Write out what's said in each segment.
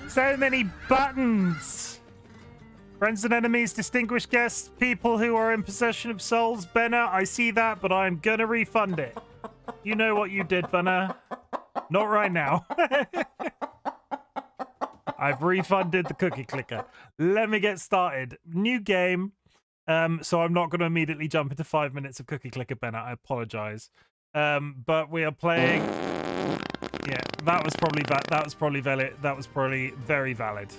So many buttons. Friends and enemies, distinguished guests, people who are in possession of souls. Benna, I see that, but I'm gonna refund it. You know what you did, Benna. Not right now. I've refunded the cookie clicker. Let me get started. New game. So I'm not going to immediately jump into 5 minutes of cookie clicker, Benna. I apologize. But we are playing. Yeah, that was probably valid. That was probably very valid.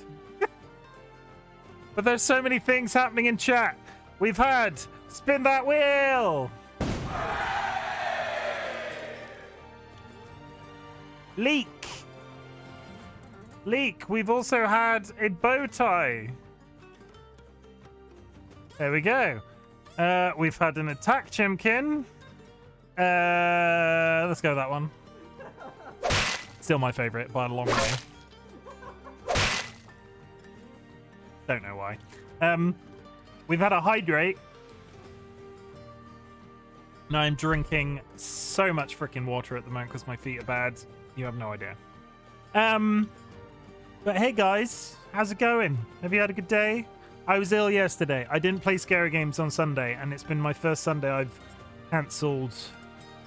But there's so many things happening in chat. We've had spin that wheel. Leak. We've also had a bow tie. There we go. We've had an attack Chimken. Let's go with that one. Still my favorite by a long way. Don't know why. We've had a hydrate. Now I'm drinking so much freaking water at the moment because my feet are bad. You have no idea. But hey guys, how's it going? Have you had a good day? I was ill yesterday. I didn't play scary games on Sunday, and it's been my first Sunday I've cancelled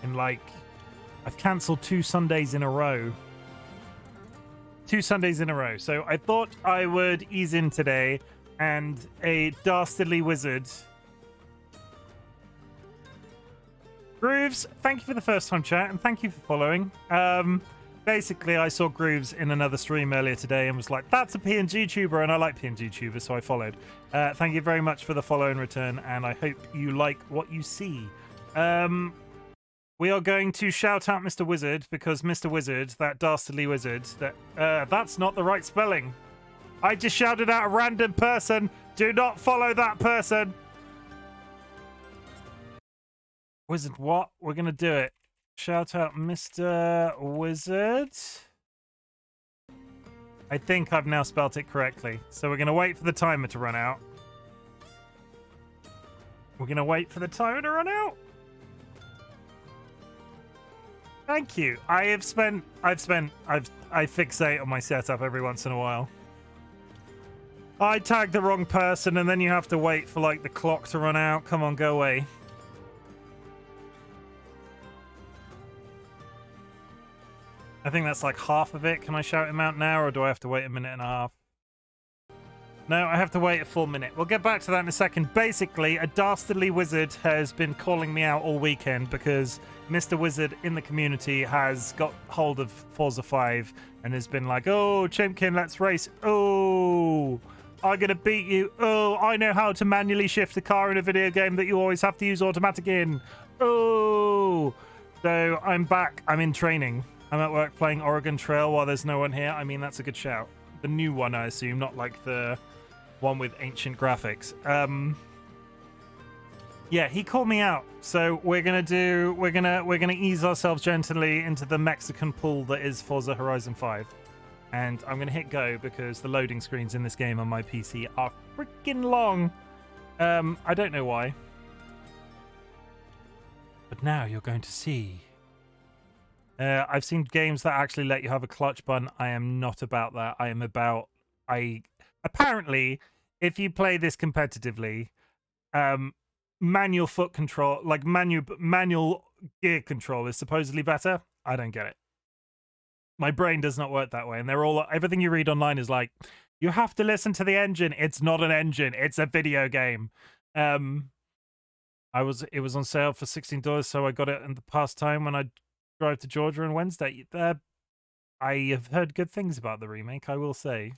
in I've cancelled 2 Sundays in a row. 2 Sundays in a row. So I thought I would ease in today, and a dastardly wizard. Grooves, thank you for the first time chat, and thank you for following. Basically, I saw Grooves in another stream earlier today and was like, that's a PNG tuber, and I like PNG tubers, so I followed. Thank you very much for the follow in return, and I hope you like what you see. We are going to shout out Mr. Wizard, because Mr. Wizard, that dastardly wizard, that's not the right spelling. I just shouted out a random person. Do not follow that person. Wizard what? We're going to do it. Shout out Mr. Wizard. I think I've now spelt it correctly. So we're going to wait for the timer to run out. Thank you. I fixate on my setup every once in a while. I tagged the wrong person and then you have to wait for the clock to run out. Come on, go away. I think that's half of it. Can I shout him out now, or do I have to wait a minute and a half? No, I have to wait a full minute. We'll get back to that in a second. Basically, a dastardly wizard has been calling me out all weekend because Mr. Wizard in the community has got hold of Forza 5 and has been like, oh, Chimken, let's race. Oh, I'm going to beat you. Oh, I know how to manually shift a car in a video game that you always have to use automatic in. Oh, so I'm back. I'm in training. I'm at work playing Oregon Trail while there's no one here. I mean, that's a good shout. The new one, I assume, not the one with ancient graphics. Yeah, he called me out. So we're gonna ease ourselves gently into the Mexican pool that is Forza Horizon 5. And I'm gonna hit go because the loading screens in this game on my PC are freaking long. I don't know why. But now you're going to see. I've seen games that actually let you have a clutch button. I am not about that. I am about... Apparently, if you play this competitively, manual foot control, manual gear control is supposedly better. I don't get it. My brain does not work that way. And everything you read online is you have to listen to the engine. It's not an engine. It's a video game. It was on sale for $16, so I got it in the past time when I drive to Georgia on Wednesday. I have heard good things about the remake, I will say.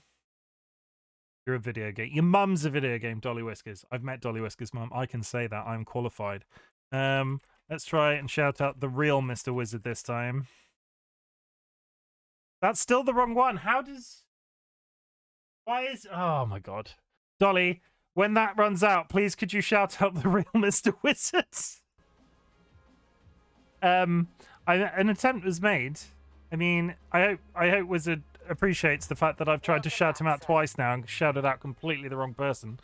You're a video game. Your mum's a video game, DollyWhiskers. I've met DollyWhiskers' mum. I can say that. I'm qualified. Let's try and shout out the real Mr. Wizard this time. That's still the wrong one. Oh my god. Dolly, when that runs out, please could you shout out the real Mr. Wizard? An attempt was made. I mean, I hope Wizard appreciates the fact that I've tried to shout him out twice now and shouted out completely the wrong person.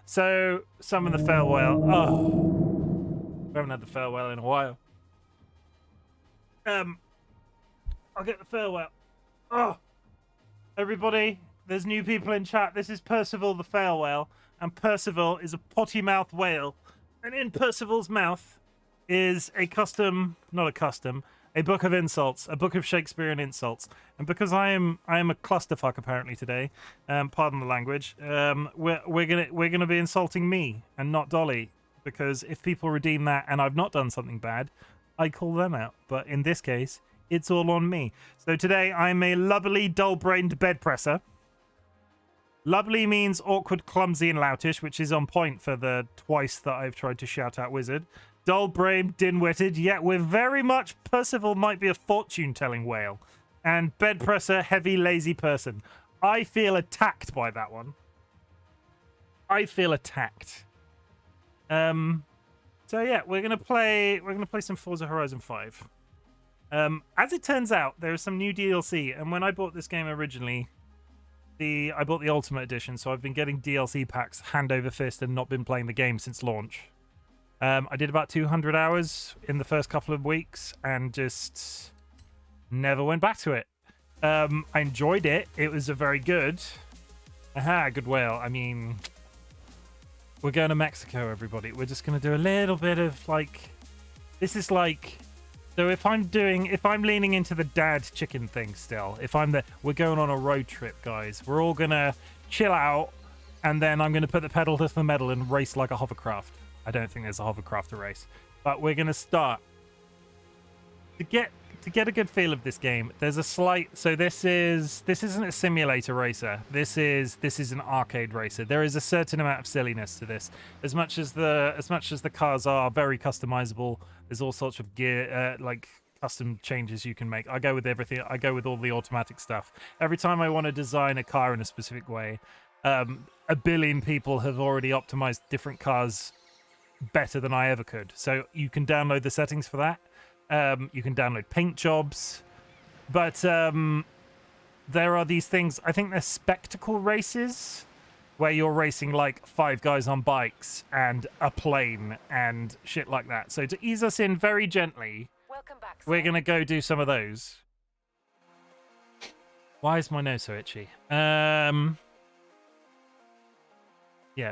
So summon the farewell. Oh, we haven't had the farewell in a while. I'll get the farewell. Oh, Everybody, there's new people in chat. This is Percival the Fail Whale, and Percival is a potty-mouthed whale. And in Percival's mouth is a book of insults, a book of Shakespearean insults. And because I am a clusterfuck apparently today, pardon the language, we're gonna be insulting me and not Dolly, because if people redeem that and I've not done something bad, I call them out. But in this case, it's all on me. So today I'm a lovely, dull-brained bed presser. Lovely means awkward, clumsy, and loutish, which is on point for the twice that I've tried to shout out wizard. Dull-brained, dim-witted, yet we're very much Percival might be a fortune-telling whale. And bed presser, heavy, lazy person. I feel attacked by that one. I feel attacked. So yeah, we're gonna play some Forza Horizon 5. As it turns out, there is some new DLC, and when I bought this game originally, I bought the Ultimate Edition, so I've been getting DLC packs hand over fist and not been playing the game since launch. I did about 200 hours in the first couple of weeks and just never went back to it. I enjoyed it. It was a very good... Aha, good whale. I mean... We're going to Mexico, everybody. We're just going to do a little bit of, like... This is like... So if I'm leaning into the dad chicken thing still, we're going on a road trip, guys. We're all going to chill out, and then I'm going to put the pedal to the metal and race like a hovercraft. I don't think there's a hovercraft to race. But we're going to start. To get a good feel of this game, there's a slight... So this isn't a simulator racer. This is an arcade racer. There is a certain amount of silliness to this. As much as the cars are very customizable, there's all sorts of gear, like custom changes you can make. I go with everything. I go with all the automatic stuff. Every time I want to design a car in a specific way, a billion people have already optimized different cars better than I ever could. So you can download the settings for that. You can download paint jobs, but there are these things, I think they're spectacle races, where you're racing like 5 guys on bikes and a plane and shit like that. So to ease us in very gently, we're going to go do some of those. Why is my nose so itchy? Yeah,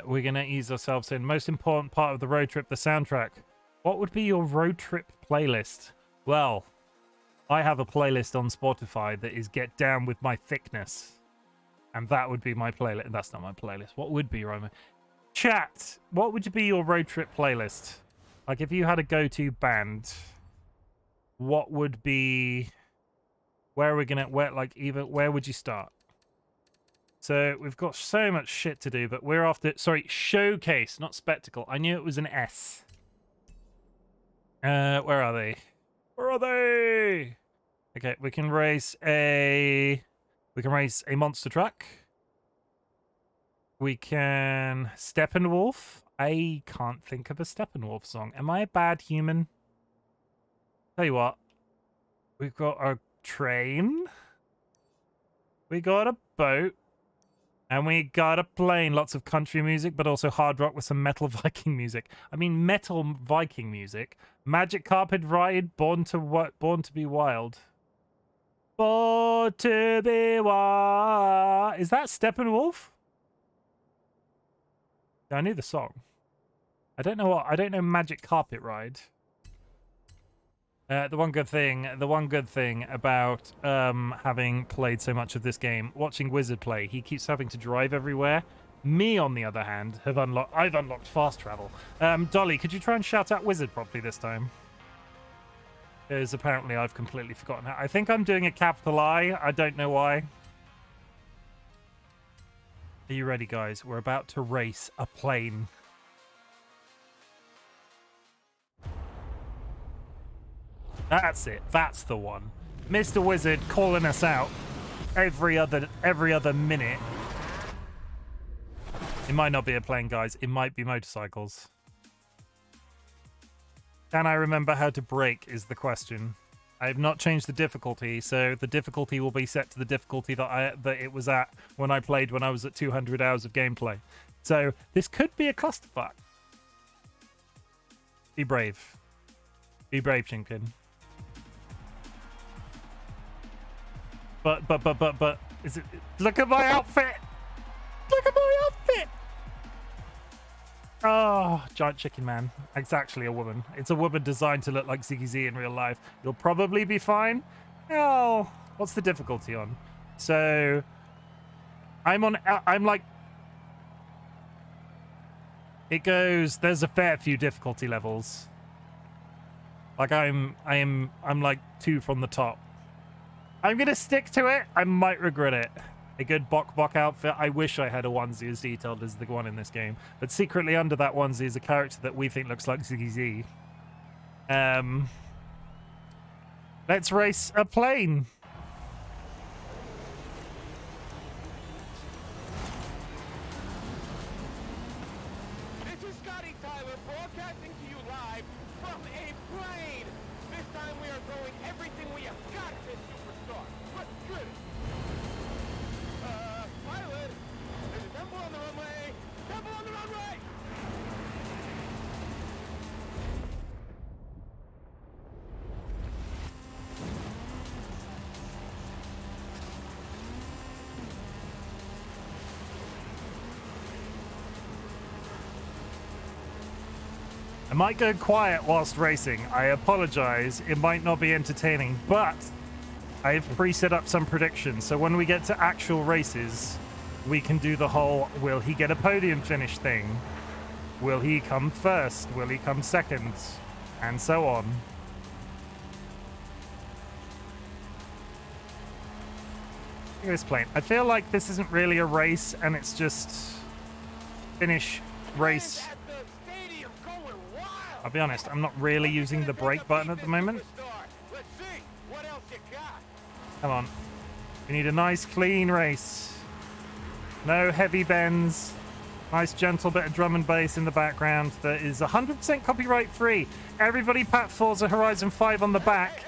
we're going to ease ourselves in. Most important part of the road trip, the soundtrack. What would be your road trip playlist? Well, I have a playlist on Spotify that is Get Down With My Thickness. And that would be my playlist. That's not my playlist. What would be, Roma? Chat, what would be your road trip playlist? Like, if you had a go-to band, what would be... Where would you start? So, we've got so much shit to do, but we're after... Sorry, showcase, not spectacle. I knew it was an S. Where are they? Where are they? Okay, we can race a monster truck. We can Steppenwolf. I can't think of a Steppenwolf song. Am I a bad human? Tell you what. We've got a train. We got a boat. And we got a plane. Lots of country music, but also hard rock with some metal Viking music. I mean, metal Viking music. Magic Carpet Ride, Born to Be Wild. Born to be wild. Is that Steppenwolf? I knew the song. I don't know Magic Carpet Ride. The one good thing about having played so much of this game, watching Wizard play, he keeps having to drive everywhere. Me, on the other hand, I've unlocked fast travel. Dolly, could you try and shout out Wizard properly this time? Because apparently I've completely forgotten how. I think I'm doing a capital I. I don't know why. Are you ready, guys? We're about to race a plane. That's it. That's the one. Mr. Wizard calling us out every other minute. It might not be a plane, guys. It might be motorcycles. Can I remember how to brake is the question. I have not changed the difficulty, so the difficulty will be set to the difficulty that it was at when I played when I was at 200 hours of gameplay. So this could be a clusterfuck. Be brave. Be brave, Chimken. But Is it? Look at my outfit. Look at my outfit. Oh, giant chicken man. It's actually a woman. It's a woman designed to look like Ziggy Z in real life. You'll probably be fine. Oh, what's the difficulty on? So I'm like, it goes, there's a fair few difficulty levels. Like I'm like 2 from the top. I'm gonna stick to it. I might regret it. A good bok outfit. I wish I had a onesie as detailed as the one in this game. But secretly under that onesie is a character that we think looks like Ziggy Z. Let's race a plane. This is Scotty Tyler broadcasting to you live from a plane. This time we are throwing everything we have got at this superstar. Let's get it. Pilot, there's a temple on the runway. Temple on the runway. I might go quiet whilst racing. I apologize. It might not be entertaining, but I've pre-set up some predictions. So when we get to actual races, we can do the whole, will he get a podium finish thing? Will he come first? Will he come second? And so on. Look at this plane. I feel like this isn't really a race, and it's just finish, race. I'll be honest, I'm not really using the brake button at the moment. Come on. We need a nice clean race. No heavy bends. Nice gentle bit of drum and bass in the background that is 100% copyright free. Everybody pat Forza Horizon 5 on the back.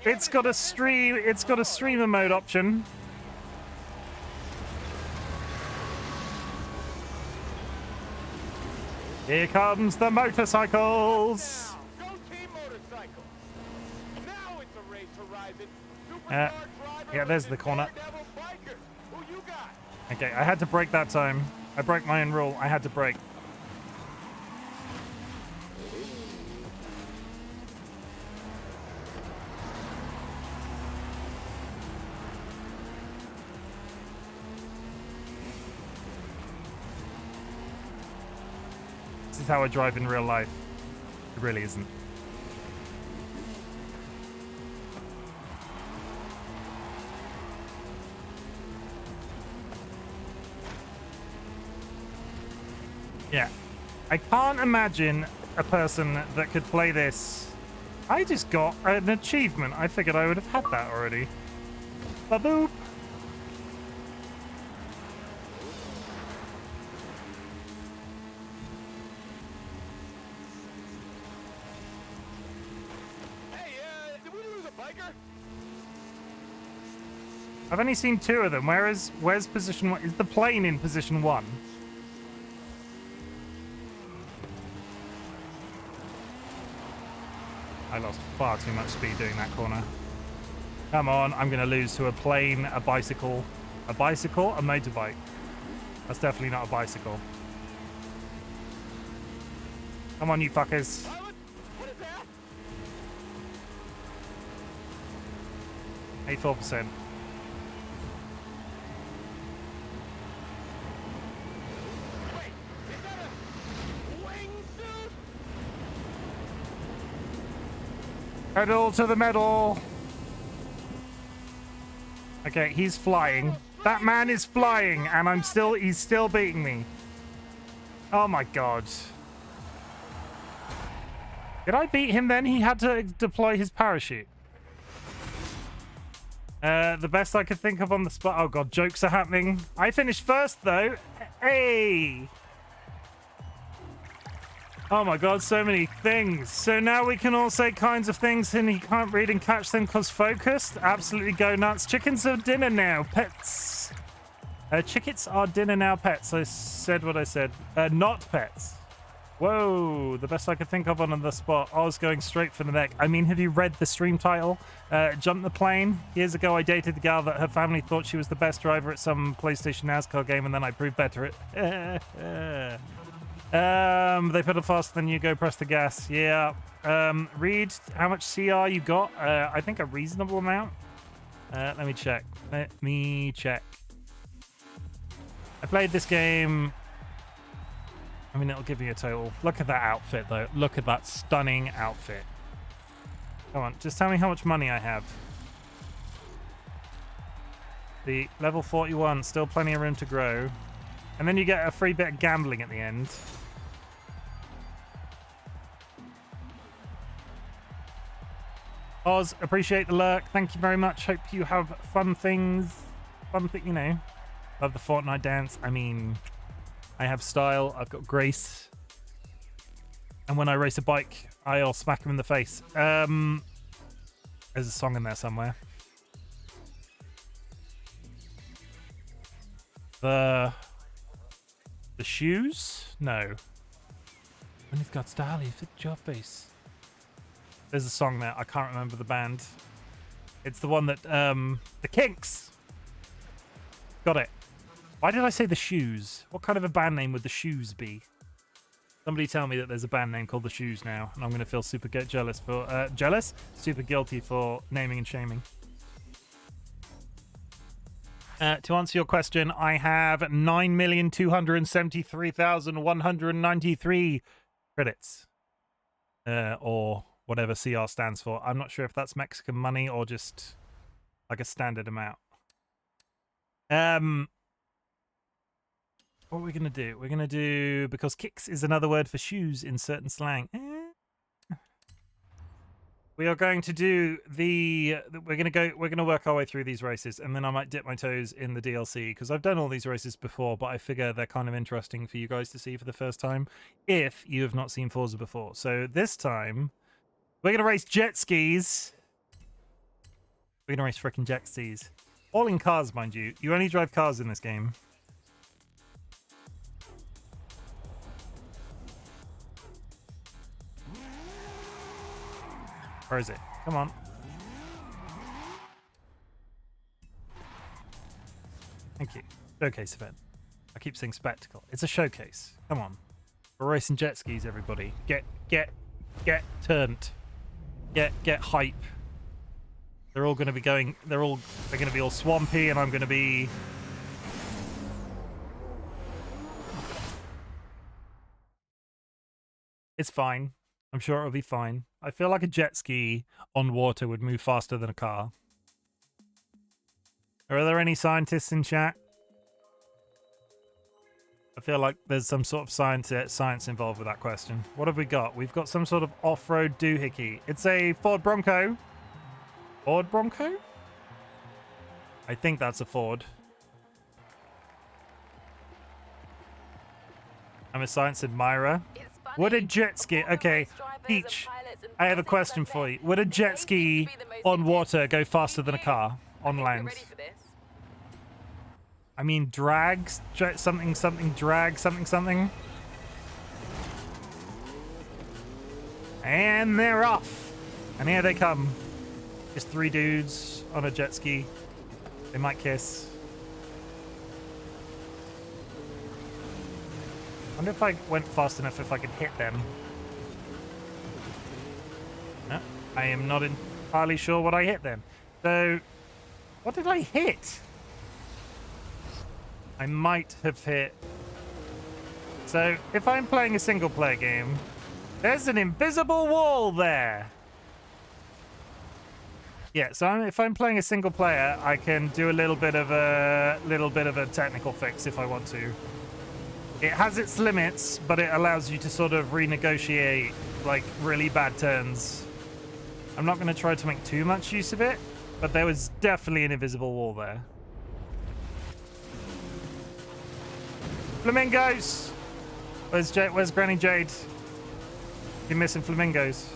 It's got a streamer mode option. Here comes the motorcycles. Go Team Motorcycles. Now it's a race Horizon. Yeah, there's the corner. Who you got? Okay, I had to brake that time. I broke my own rule. I had to brake. This is how I drive in real life. It really isn't. Yeah. I can't imagine a person that could play this. I just got an achievement. I figured I would have had that already. Ba-boop. Did we lose a biker? I've only seen 2 of them. Where's position 1? Is the plane in position 1? I lost far too much speed doing that corner. Come on, I'm going to lose to a plane, a bicycle. A bicycle? A motorbike. That's definitely not a bicycle. Come on, you fuckers. What is that? 84%. Wait, is that a wingsuit? Pedal to the metal. Okay, he's flying. That man is flying, and he's still beating me. Oh my god. Did I beat him then? He had to deploy his parachute. The best I could think of on the spot. Oh god, jokes are happening. I finished first though. Hey! Oh my god, so many things. So now we can all say kinds of things and he can't read and catch them because focused. Absolutely go nuts. Chickens are dinner now, pets. Chickens are dinner now, pets. I said what I said. Not pets. Whoa, the best I could think of on the spot. I was going straight for the neck. I mean, have you read the stream title? Jump the Plane. Years ago, I dated the gal that her family thought she was the best driver at some PlayStation NASCAR game, and then I proved better at... They pedal faster than you. Go press the gas. Yeah. Read how much CR you got. I think a reasonable amount. Let me check. I played this game... I mean, it'll give you a total. Look at that outfit, though. Look at that stunning outfit. Come on, just tell me how much money I have. The level 41, still plenty of room to grow. And then you get a free bit of gambling at the end. Oz, appreciate the lurk. Thank you very much. Hope you have fun things. You know. Love the Fortnite dance. I mean... I have style, I've got grace, and when I race a bike, I'll smack him in the face. There's a song in there somewhere. The shoes? No. When you've got style, you fit your face. There's a song there, I can't remember the band. It's the one that, the Kinks! Got it. Why did I say the Shoes? What kind of a band name would the Shoes be? Somebody tell me that there's a band name called the Shoes now, and I'm going to feel super jealous for super guilty for naming and shaming. To answer your question, I have 9,273,193 credits, or whatever CR stands for. I'm not sure if that's Mexican money or just like a standard amount. What are we going to do? We're going to do... Because kicks is another word for shoes in certain slang. We are going to do the... We're going to work our way through these races, and then I might dip my toes in the DLC, because I've done all these races before, but I figure they're kind of interesting for you guys to see for the first time, if you have not seen Forza before. So this time, we're going to race jet skis. We're going to race freaking jet skis. All in cars, mind you. You only drive cars in this game. Where is it? Come on. Thank you. Showcase event. I keep saying spectacle. It's a showcase. Come on. We're racing jet skis, everybody. Get turned. Get hype. They're all going to be going... They're going to be all swampy, and I'm going to be... It's fine. I'm sure it'll be fine. I feel like a jet ski on water would move faster than a car. Are there any scientists in chat? I feel like there's some sort of science involved with that question. What have we got? We've got some sort of off-road doohickey. It's a Ford Bronco. Ford Bronco? I think that's a Ford. I'm a science admirer. Would a jet ski... Okay, Peach, I have a question for you. Would a jet ski on water go faster than a car on land? I mean, drag something, drag something. And they're off. And here they come. Just 3 dudes on a jet ski. They might kiss. I wonder if I went fast enough if I could hit them. No, I am not entirely sure what I hit then. So, what did I hit? I might have hit... So, if I'm playing a single-player game, there's an invisible wall there. Yeah, so if I'm playing a single player, I can do a little bit of a technical fix if I want to. It has its limits, but it allows you to sort of renegotiate like really bad turns. I'm not going to try to make too much use of it, but there was definitely an invisible wall there. Flamingos! Where's Granny Jade? You're missing flamingos.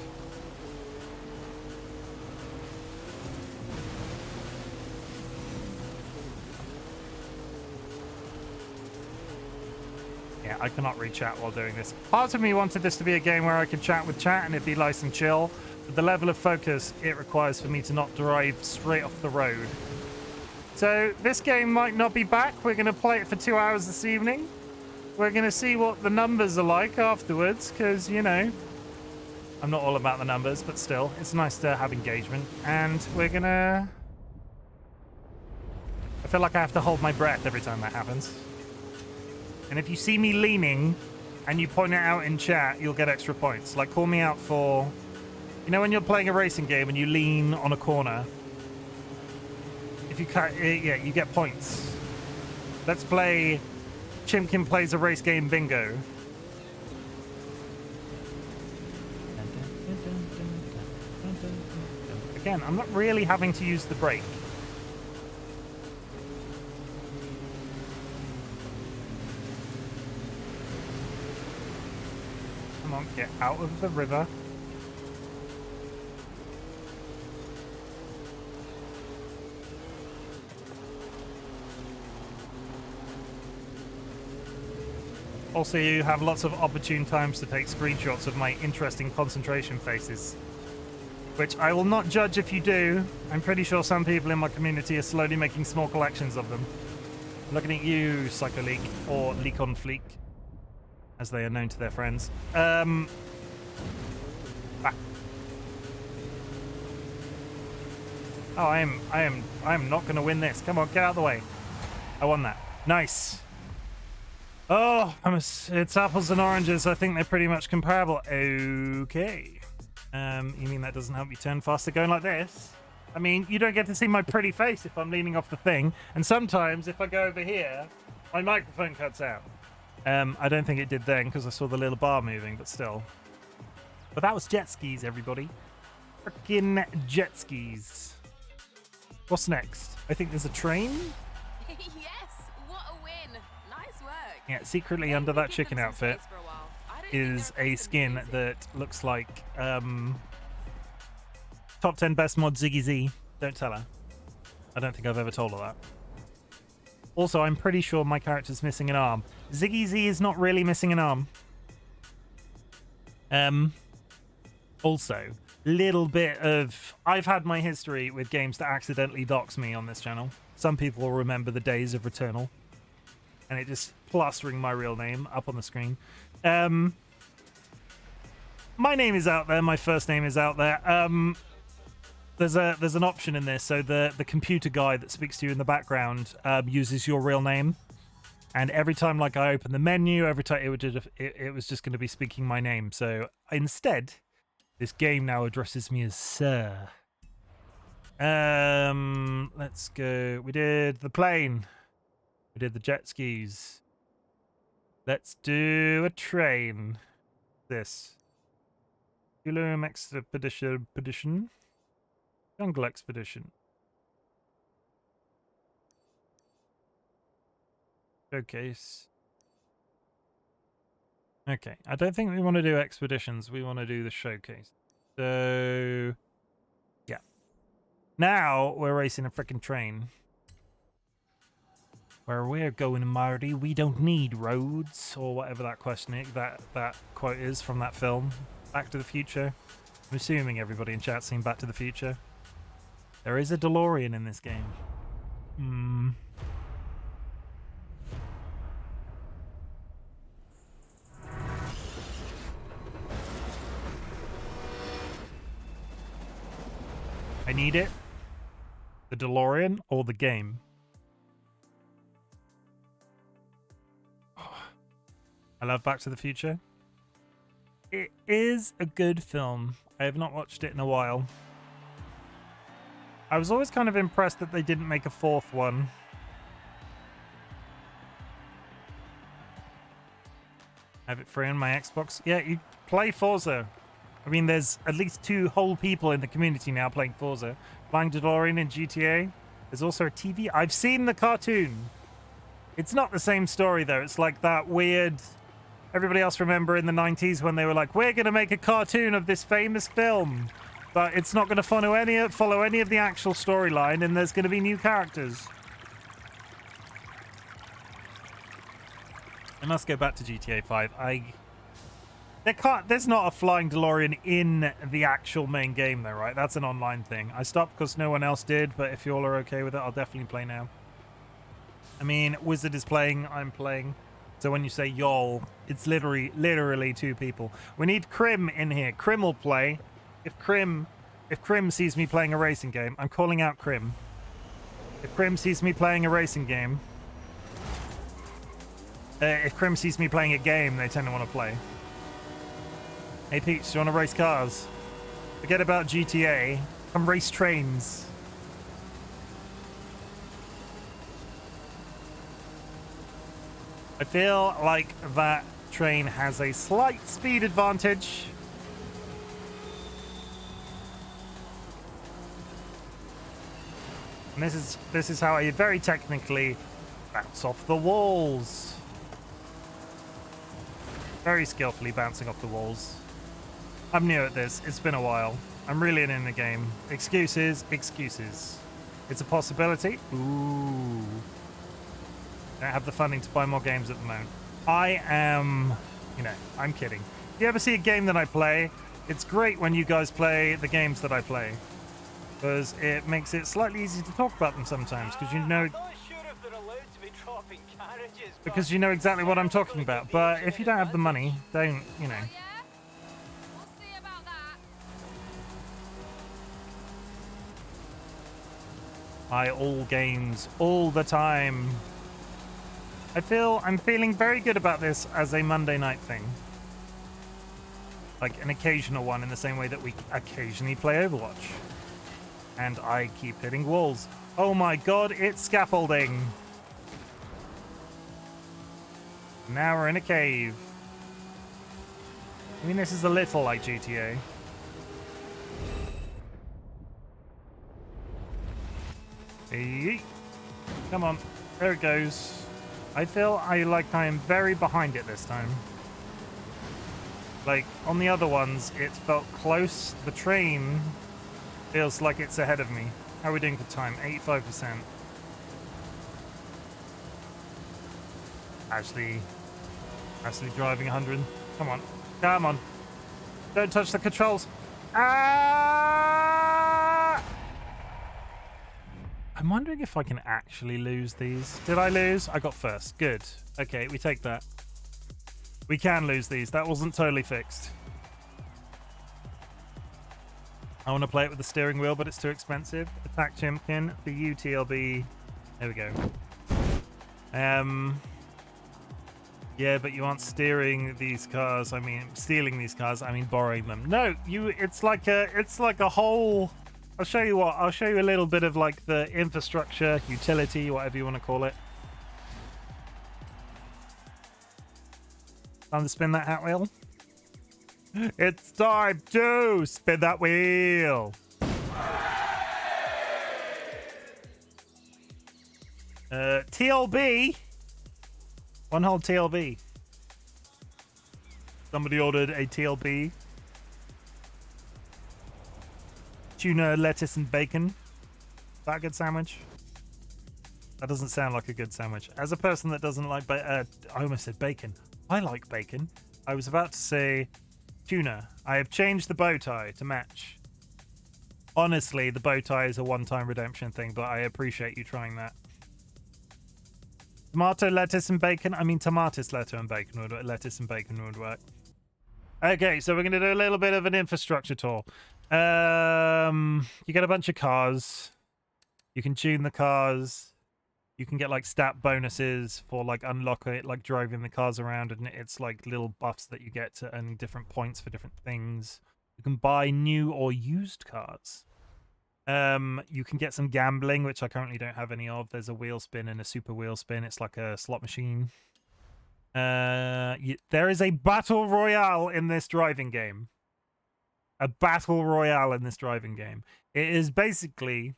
Yeah, Yeah, I cannot read chat while doing this. Part of me wanted this to be a game where I could chat with chat and it'd be nice and chill. But the level of focus it requires for me to not drive straight off the road. So this game might not be back. We're going to play it for 2 hours this evening. We're going to see what the numbers are like afterwards, because, you know, I'm not all about the numbers, but still, it's nice to have engagement. And we're going to... I feel like I have to hold my breath every time that happens. And if you see me leaning and you point it out in chat, you'll get extra points. Like, call me out for... You know when you're playing a racing game and you lean on a corner? If you cut... Yeah, you get points. Let's play... Chimken plays a race game bingo. Again, I'm not really having to use the brake. Come on, get out of the river. Also, you have lots of opportune times to take screenshots of my interesting concentration faces, which I will not judge if you do. I'm pretty sure some people in my community are slowly making small collections of them. I'm looking at you, PsychoLeak, or Leak on Fleek, as they are known to their friends. Ah. Oh, I am not going to win this. Come on, get out of the way. I won that. Nice. Oh, it's apples and oranges. I think they're pretty much comparable. Okay. You mean that doesn't help me turn faster going like this? I mean, you don't get to see my pretty face if I'm leaning off the thing. And sometimes if I go over here, my microphone cuts out. I don't think it did then because I saw the little bar moving, but still. But that was jet skis, everybody. Frickin' jet skis. What's next? I think there's a train. Yes, what a win. Nice work. Yeah, secretly under that chicken outfit is a skin that looks like top 10 best mod Ziggy Z. Don't tell her. I don't think I've ever told her that. Also, I'm pretty sure my character's missing an arm. Ziggy Z is not really missing an arm. Also, little bit of... I've had my history with games that accidentally dox me on this channel. Some people will remember the days of Returnal. And it just plastering my real name up on the screen. My name is out there. My first name is out there. There's an option in this. So the computer guy that speaks to you in the background uses your real name. And every time like I open the menu, every time it was just going to be speaking my name. So instead, this game now addresses me as Sir. Let's go. We did the plane. We did the jet skis. Let's do a train. This. Tulum Expedition. Jungle Expedition. Showcase. Okay, I don't think we want to do expeditions. We want to do the showcase. So, yeah. Now we're racing a freaking train. Where we're going, Marty, we don't need roads, or whatever that question is, that quote is from that film, Back to the Future. I'm assuming everybody in chat's seen Back to the Future. There is a DeLorean in this game. I need it. The DeLorean or the game. I love Back to the Future. It is a good film. I have not watched it in a while. I was always kind of impressed that they didn't make a fourth one. I have it free on my Xbox. Yeah, you play Forza. I mean, there's at least 2 whole people in the community now playing Forza. Playing DeLorean in GTA. There's also a TV. I've seen the cartoon. It's not the same story, though. It's like that weird... Everybody else remember in the 90s when they were like, we're going to make a cartoon of this famous film. But it's not going to follow any of the actual storyline, and there's going to be new characters. I must go back to GTA 5. There's not a flying DeLorean in the actual main game though, right? That's an online thing. I stopped because no one else did, but if you all are okay with it, I'll definitely play now. I mean, Wizard is playing, I'm playing. So when you say y'all, it's literally two people. We need Chim in here. Chim will play. If Chim sees me playing a racing game, I'm calling out Chim. If Chim sees me playing a racing game, if Chim sees me playing a game, they tend to want to play. Hey Peach, do you want to race cars? Forget about GTA. Come race trains. I feel like that train has a slight speed advantage. And this is how I very technically bounce off the walls. Very skillfully bouncing off the walls. I'm new at this. It's been a while. I'm really in the game. Excuses. It's a possibility. Ooh. Don't have the funding to buy more games at the moment. I am, I'm kidding. If you ever see a game that I play, it's great when you guys play the games that I play. Because it makes it slightly easier to talk about them sometimes, because you know exactly what I'm talking about. But if you don't have the money, don't, Yeah? We'll see about that. Buy all games all the time. I'm feeling very good about this as a Monday night thing. Like an occasional one, in the same way that we occasionally play Overwatch. And I keep hitting walls. Oh my god, it's scaffolding. Now we're in a cave. I mean, this is a little like GTA. Hey. Come on. There it goes. I feel I am very behind it this time. Like, on the other ones, it felt close. The train feels like it's ahead of me. How are we doing for time? 85%. Ashley driving 100. Come on. Come on. Don't touch the controls. Ah! I'm wondering if I can actually lose these. Did I lose? I got first. Good. Okay, we take that. We can lose these. That wasn't totally fixed. I want to play it with the steering wheel, but it's too expensive. Attack Chimken for you, TLB. There we go. Yeah, but you aren't steering these cars. I mean, stealing these cars. I mean, borrowing them. No, it's like a whole. I'll show you what. I'll show you a little bit of like the infrastructure, utility, whatever you want to call it. Time to spin that hat wheel. It's time to spin that wheel. TLB. One whole TLB. Somebody ordered a TLB. Tuna, lettuce, and bacon. Is that a good sandwich? That doesn't sound like a good sandwich. As a person that doesn't like I almost said bacon. I like bacon. I was about to say tuna. I have changed the bow tie to match. Honestly, the bow tie is a one-time redemption thing, but I appreciate you trying that. Tomato, lettuce, and bacon. I mean, tomatoes, lettuce, and bacon would work. Lettuce and bacon would work. Okay, so we're going to do a little bit of an infrastructure tour. You get a bunch of cars. You can tune the cars. You can get like stat bonuses for like unlock it, like driving the cars around, and it's like little buffs that you get to earn different points for different things. You can buy new or used cars. You can get some gambling, which I currently don't have any of. There's a wheel spin and a super wheel spin. It's like a slot machine. There is a battle royale in this driving game. A battle royale in this driving game. It is basically,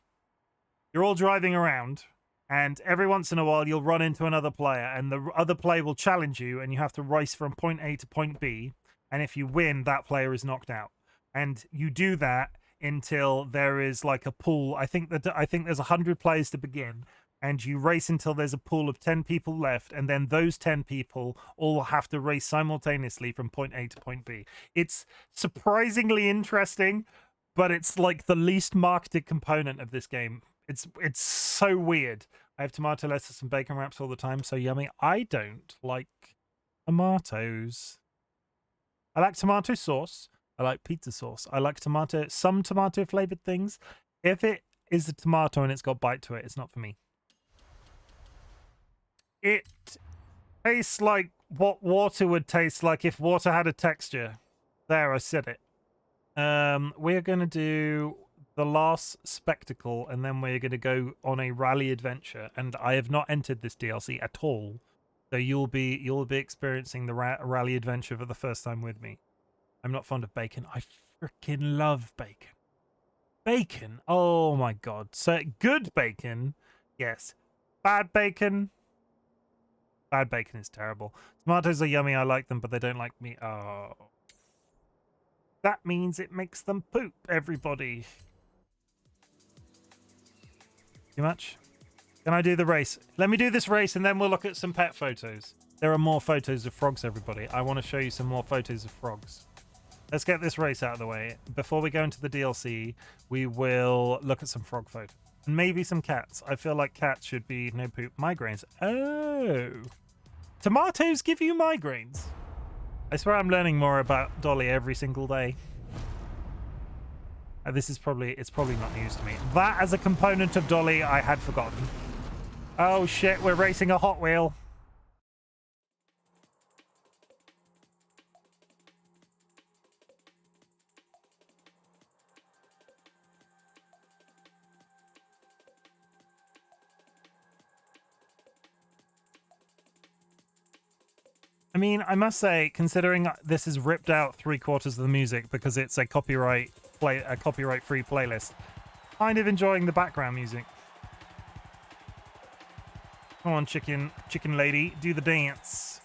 you're all driving around, and every once in a while you'll run into another player, and the other player will challenge you, and you have to race from point A to point B. And if you win, that player is knocked out. And you do that until there is like a pool. I think there's 100 players to begin. and you race until there's a pool of 10 people left, and then those 10 people all have to race simultaneously from point A to point B. It's surprisingly interesting, but it's like the least marketed component of this game. It's so weird. I have tomato, lettuce, and bacon wraps all the time. So yummy. I don't like tomatoes. I like tomato sauce. I like pizza sauce. I like some tomato flavored things. If it is a tomato and it's got bite to it, it's not for me. It tastes like what water would taste like if water had a texture. There, I said it. We're going to do the last spectacle, and then we're going to go on a rally adventure. And I have not entered this DLC at all, so you'll be experiencing the rally adventure for the first time with me. I'm not fond of bacon. I freaking love bacon. Bacon, oh my god! So good bacon, yes. Bad bacon is terrible. Tomatoes are yummy. I like them, but they don't like me. Oh, that means it makes them poop. Everybody. Too much? Can I do the race? Let me do this race and then we'll look at some pet photos. There are more photos of frogs, everybody. I want to show you some more photos of frogs. Let's get this race out of the way. Before we go into the DLC, we will look at some frog photos. And maybe some cats. I feel like cats should be no poop. Migraines. Oh. Tomatoes give you migraines. I swear I'm learning more about Dolly every single day. It's probably not news to me. That as a component of Dolly, I had forgotten. Oh shit, we're racing a Hot Wheel. I mean, I must say, considering this is ripped out 3/4 of the music because it's a copyright-free playlist, kind of enjoying the background music. Come on, chicken lady, do the dance.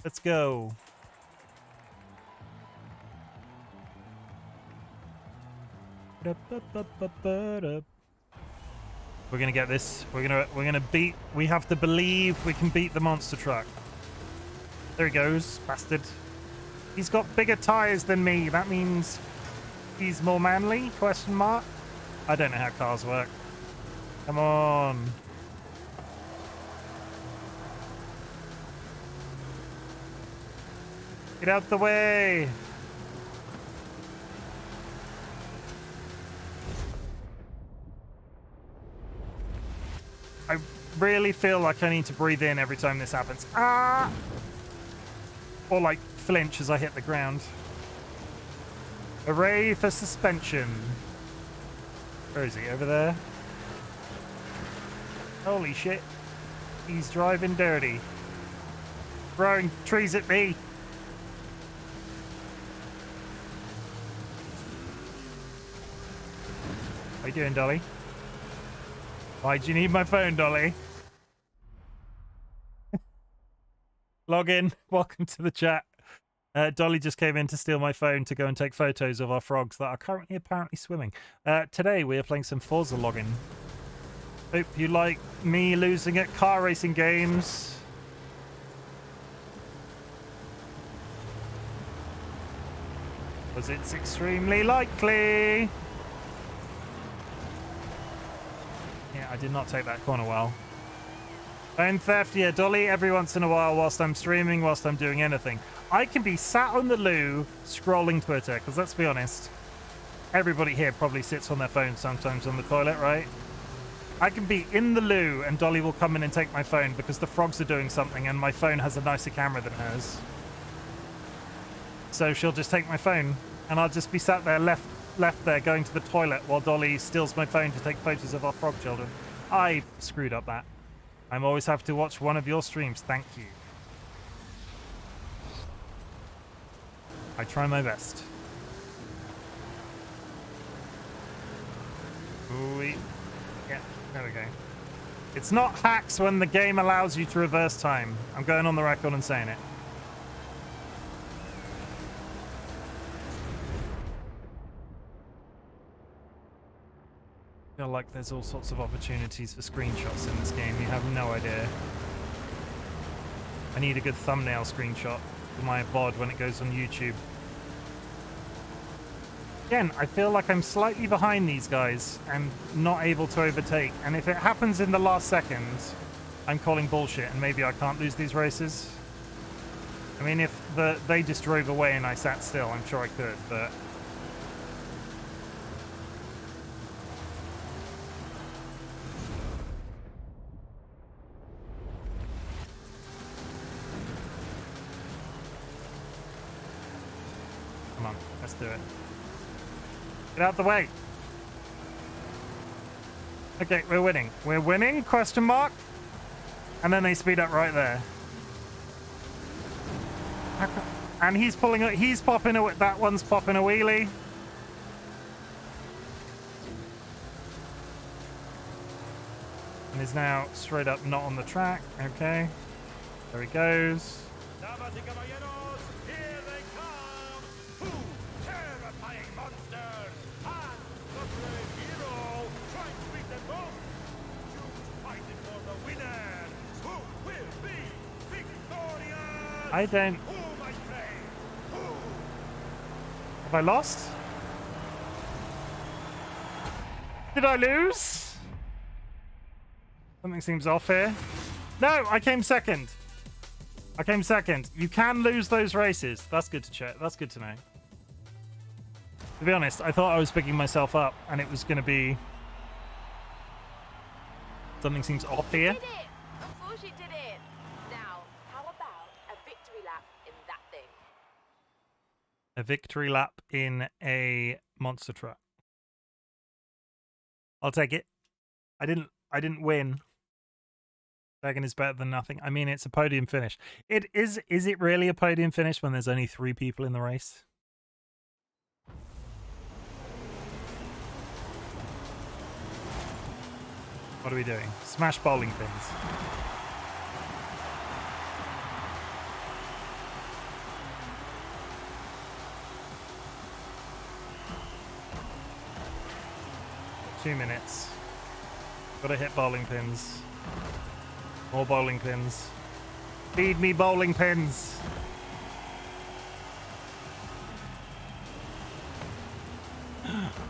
Let's go. We're gonna get this. We're gonna beat. We have to believe we can beat the monster truck. There he goes, bastard. He's got bigger tires than me. That means he's more manly? Question mark. I don't know how cars work. Come on. Get out the way. I really feel like I need to breathe in every time this happens. Ah! Or like flinch as I hit the ground. Hooray for suspension. Where is he? Over there? Holy shit. He's driving dirty. Throwing trees at me. How you doing, Dolly? Why do you need my phone, Dolly? Log in. Welcome to the chat. Dolly just came in to steal my phone to go and take photos of our frogs that are currently apparently swimming. Today we are playing some Forza login. Hope you like me losing at car racing games. Because it's extremely likely. Yeah, I did not take that corner well. Phone theft, yeah, Dolly, every once in a while whilst I'm streaming, whilst I'm doing anything. I can be sat on the loo scrolling Twitter, because let's be honest, everybody here probably sits on their phone sometimes on the toilet, right? I can be in the loo and Dolly will come in and take my phone because the frogs are doing something and my phone has a nicer camera than hers. So she'll just take my phone and I'll just be sat there left there going to the toilet while Dolly steals my phone to take photos of our frog children. I screwed up that. I'm always happy to watch one of your streams. Thank you. I try my best. Ooh, yeah, there we go. It's not hacks when the game allows you to reverse time. I'm going on the record and saying it. I feel like there's all sorts of opportunities for screenshots in this game. You have no idea. I need a good thumbnail screenshot for my VOD when it goes on YouTube. Again, I feel like I'm slightly behind these guys and not able to overtake. And if it happens in the last second, I'm calling bullshit and maybe I can't lose these races. I mean, if they just drove away and I sat still, I'm sure I could, but... Come on, let's do it. Get out the way. Okay, we're winning. We're winning, question mark. And then they speed up right there. And he's popping a, that one's popping a wheelie. And is now straight up not on the track. Okay. There he goes. Here they come! Two terrifying monsters! And the brave hero trying to beat them both! Choose fighting for the winner! Who will be victorious? I don't... Who, my friend? Who? Have I lost? Did I lose? Something seems off here. No, I came second. I came second. You can lose those races. That's good to check. That's good to know. To be honest, I thought I was picking myself up and it was going to be... Something seems off here. Did it! Of course you did it! Now, how about a victory lap in that thing? A victory lap in a monster truck. I'll take it. I didn't win. Second is better than nothing. I mean, it's a podium finish. It is it really a podium finish when there's only 3 people in the race? What are we doing? Smash bowling pins. Two minutes. Gotta hit bowling pins. More bowling pins. Feed me bowling pins.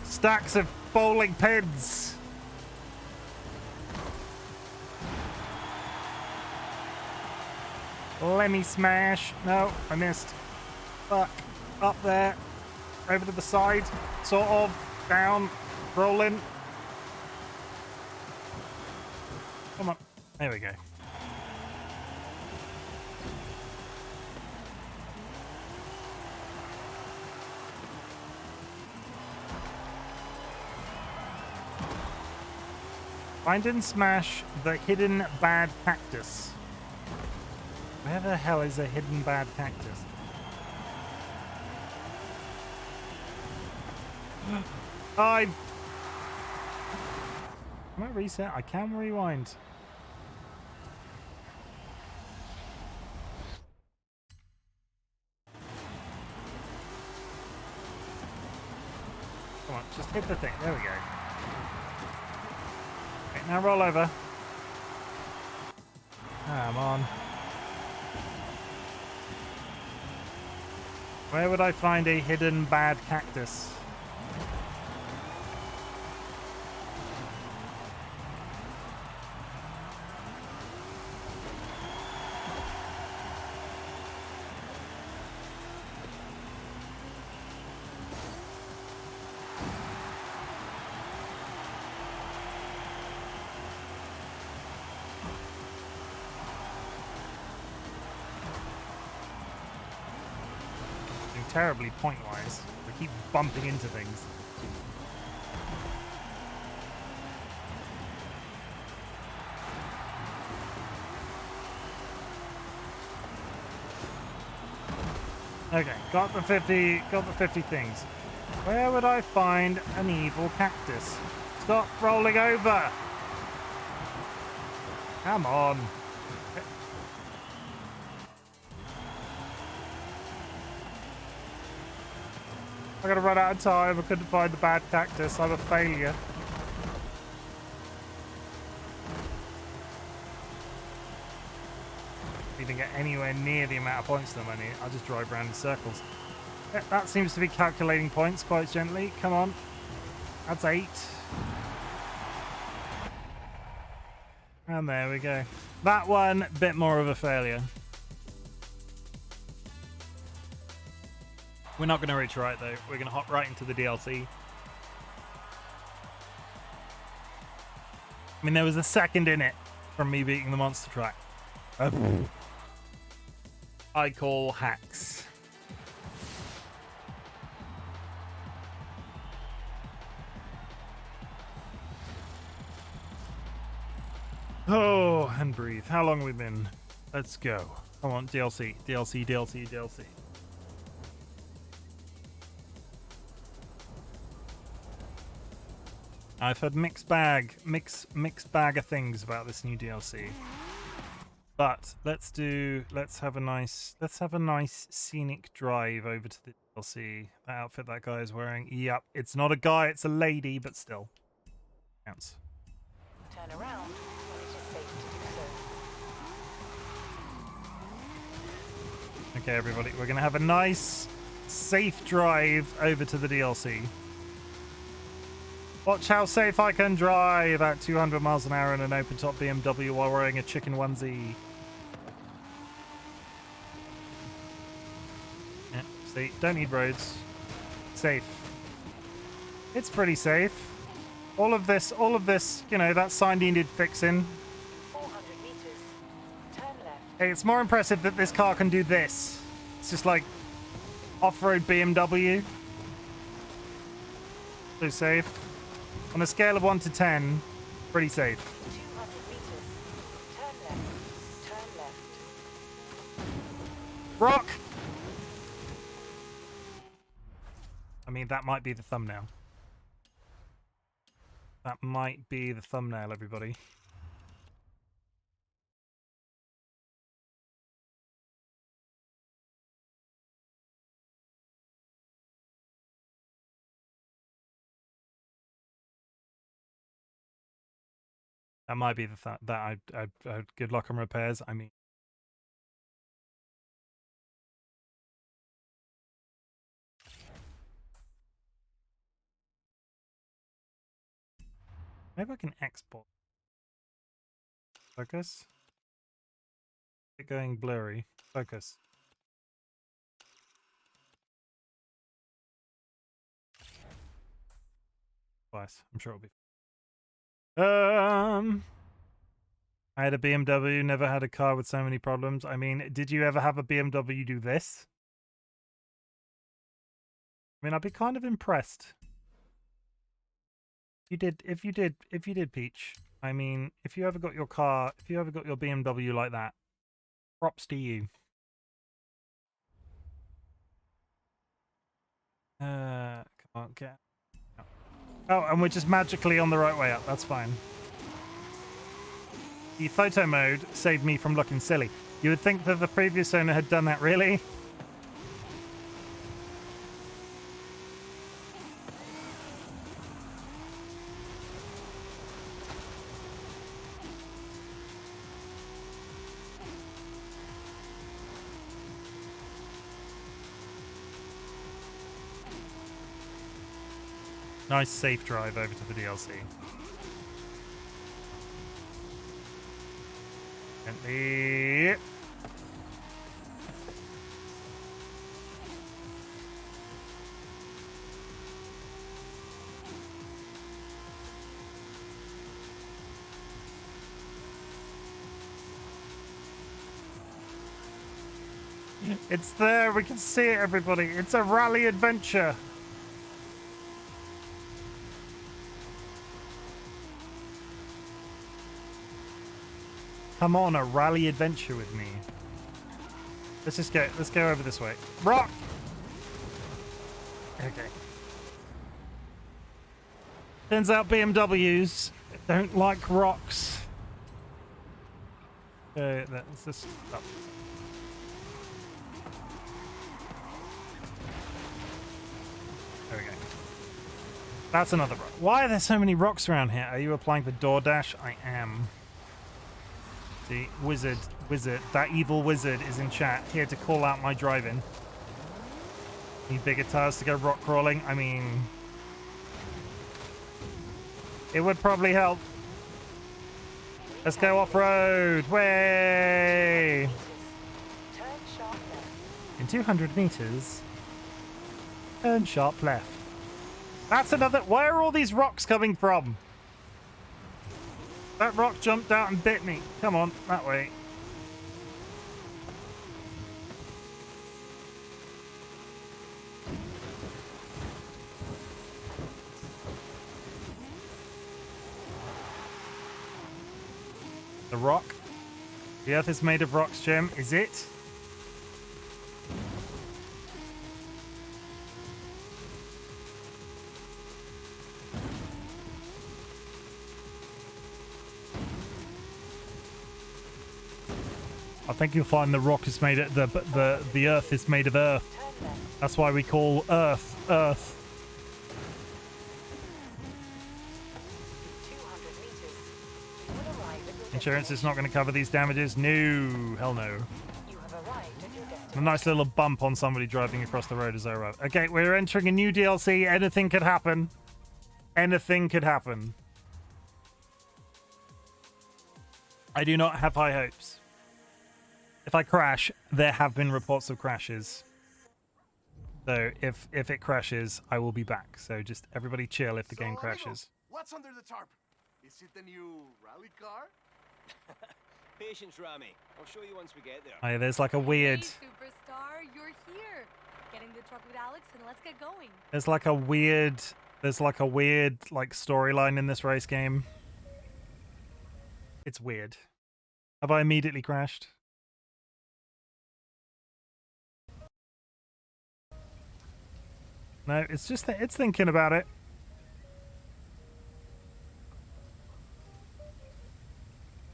Stacks of bowling pins. Let me smash. No, I missed. Fuck. Up there. Over to the side. Sort of. Down. Rolling. Come on. There we go. Find and smash the hidden bad cactus. Where the hell is a hidden bad cactus? Can I reset? I can rewind. Come on, just hit the thing. There we go. Okay, now roll over. Come on. Where would I find a hidden bad cactus? Terribly point-wise. We keep bumping into things. Okay, got the 50 things. Where would I find an evil cactus? Stop rolling over! Come on. I gotta run out of time. I couldn't find the bad cactus. I'm a failure. even get anywhere near the amount of points that I need. I'll just drive around in circles. That seems to be calculating points quite gently. Come on. That's 8. And there we go. That one, a bit more of a failure. We're not going to reach right, though. We're going to hop right into the DLC. I mean, there was a second in it from me beating the monster track. I call hacks. Oh, and breathe. How long have we been? Let's go. Come on, DLC, DLC, DLC, DLC. I've heard mixed bag of things about this new DLC. But let's have a nice scenic drive over to the DLC. That outfit that guy is wearing. Yep, it's not a guy, it's a lady, but still counts. Turn around when it is safe to do so. Okay, everybody, we're gonna have a nice, safe drive over to the DLC. Watch how safe I can drive at 200 miles an hour in an open-top BMW while wearing a chicken onesie. Yeah, see, don't need roads. Safe. It's pretty safe. All of this, you know, that sign needed fixing. 400 meters. Turn left. Hey, it's more impressive that this car can do this. It's just like off-road BMW. So safe. On a scale of 1 to 10, pretty safe. 200 meters. Turn left. Turn left. Rock! I mean, that might be the thumbnail. That might be the thumbnail, everybody. That might be the good luck on repairs. I mean, maybe I can export. Focus. It's going blurry. Focus. Twice. I'm sure it'll be. I had a BMW, never had a car with so many problems. I mean, did you ever have a BMW do this? I mean, I'd be kind of impressed. If you did, Peach. I mean, if you ever got your BMW like that, props to you. Come on, get. Oh, and we're just magically on the right way up. That's fine. The photo mode saved me from looking silly. You would think that the previous owner had done that, really? Nice safe drive over to the DLC. Gently. It's there, we can see it, everybody. It's a rally adventure. Come on, a rally adventure with me. Let's go over this way. Rock! Okay. Turns out BMWs don't like rocks. Let's just stop. There we go. That's another rock. Why are there so many rocks around here? Are you applying for DoorDash? I am. See, wizard, that evil wizard is in chat, here to call out my driving. Need bigger tires to go rock crawling? I mean, it would probably help. Let's go off-road. Way! Turn sharp left. In 200 meters, turn sharp left. That's another... Where are all these rocks coming from? That rock jumped out and bit me. Come on, that way. The rock. The earth is made of rocks, Chim. Is it? I think you'll find the rock is made of the earth is made of earth. Turn left. That's why we call earth earth. 200 meters. You will arrive at your Insurance is not going to cover these damages. No, hell no. You have arrived at your A destination. nice little bump on somebody driving across the road as I arrive. Okay, we're entering a new DLC. Anything could happen. Anything could happen. I do not have high hopes. If I crash, there have been reports of crashes. So if it crashes, I will be back. So just everybody chill if the game crashes. What's under the tarp? Is it the new rally car? Patience, Rami. I'll show you once we get there. Oh, yeah, there's like a weird... Hey, superstar, you're here. Get in the truck with Alex and let's get going. There's like a weird like storyline in this race game. It's weird. Have I immediately crashed? No, it's just that it's thinking about it.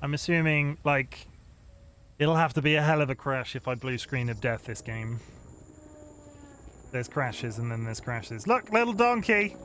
I'm assuming, like, it'll have to be a hell of a crash if I blue screen of death this game. There's crashes and then there's crashes. Look, little donkey!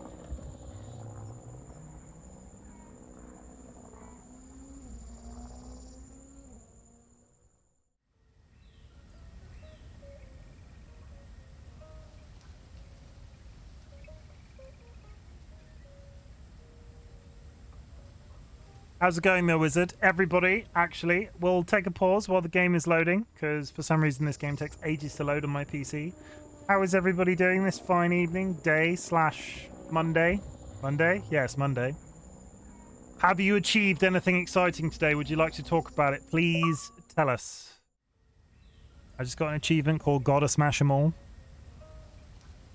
How's it going, though, Wizard? Everybody, actually, we'll take a pause while the game is loading, because for some reason this game takes ages to load on my PC. How is everybody doing this fine evening, day / Monday? Monday? Yes, Monday. Have you achieved anything exciting today? Would you like to talk about it? Please tell us. I just got an achievement called Gotta Smash 'em All.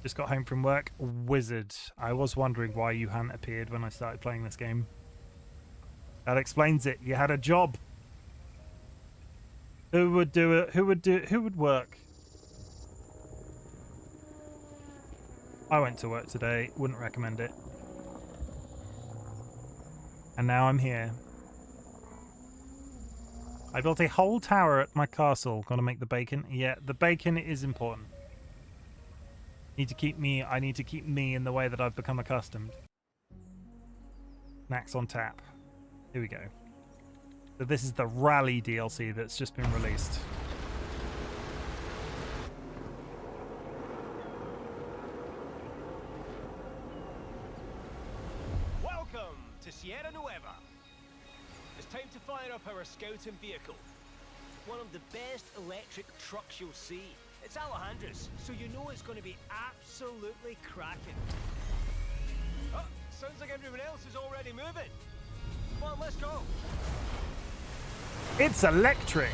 Just got home from work. Wizard. I was wondering why you hadn't appeared when I started playing this game. That explains it. You had a job. Who would do it? Who would work? I went to work today. Wouldn't recommend it. And now I'm here. I built a whole tower at my castle. Gotta make the bacon. Yeah, the bacon is important. I need to keep me in the way that I've become accustomed. Snacks on tap. Here we go. So this is the Rally DLC that's just been released. Welcome to Sierra Nueva. It's time to fire up our scouting vehicle. One of the best electric trucks you'll see. It's Alejandra's, so you know it's going to be absolutely cracking. Oh, sounds like everyone else is already moving. Come on, let's go. It's electric.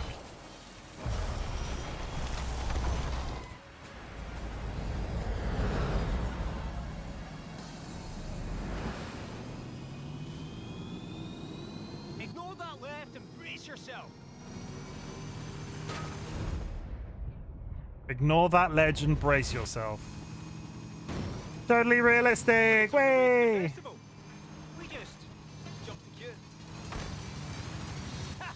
Ignore that left and brace yourself. Ignore that ledge and brace yourself. Totally realistic. Way. Festival. We just jumped the queue. Ha!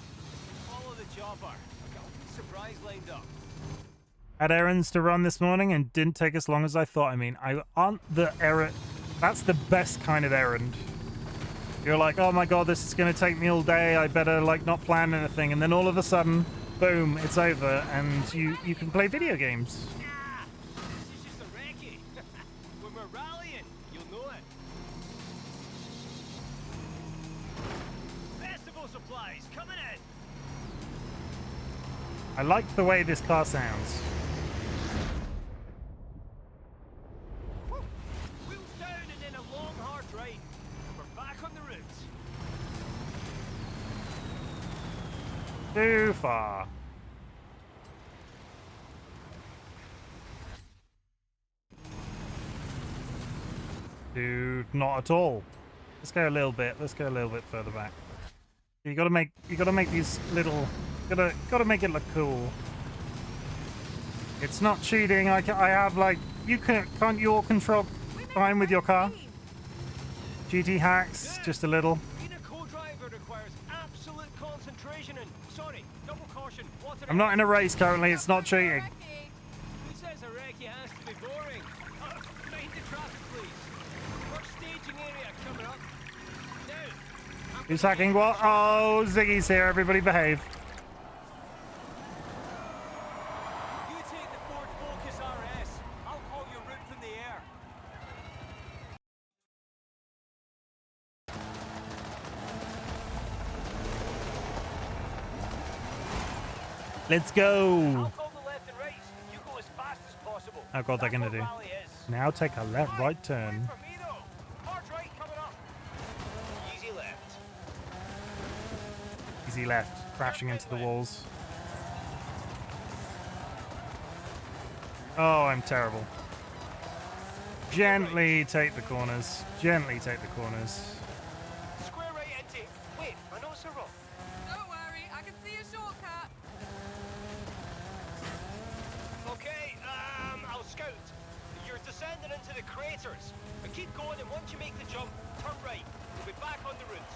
Follow the chopper. I've got a surprise lined up. Had errands to run this morning and didn't take as long as I thought. I mean, I aren't the errand. That's the best kind of errand. You're like, oh my god, this is going to take me all day. I better like not plan anything. And then all of a sudden, boom, it's over, and you can play video games. Ah, this is just a recce. When we're rallying, you'll know it. Festival supplies coming in. I like the way this car sounds. Woo. Wheels down and then a long hard ride. We're back on the route. Too far. Dude, not at all. Let's go a little bit. Let's go a little bit further back. You gotta make these little. Gotta make it look cool. It's not cheating. I have like can't you all control fine with your car? GT hacks, just a little. Being a co-driver requires absolute concentration and sorry, double caution. Water I'm not in a race currently. It's not cheating. Who says a recce has to be boring? Mind the traffic, please. First staging area coming up. Now. Who's hacking what? Oh, Ziggy's here. Everybody behave. You take the Ford Focus RS. I'll call your route from the air. Let's go. I'll call the left and right. You go as fast as possible. Oh god, they're That's gonna what do. rally is. Now take a left, right turn. Wait for me, though. Hard right coming up. Easy left. Easy left, crashing into the walls. Oh, I'm terrible. Gently take the corners. Gently take the corners. Square right into. Wait, I know it's a rock. Don't worry, I can see a shortcut. Okay, I'll scout. You're descending into the craters. But keep going, and once you make the jump, turn right. We'll be back on the route.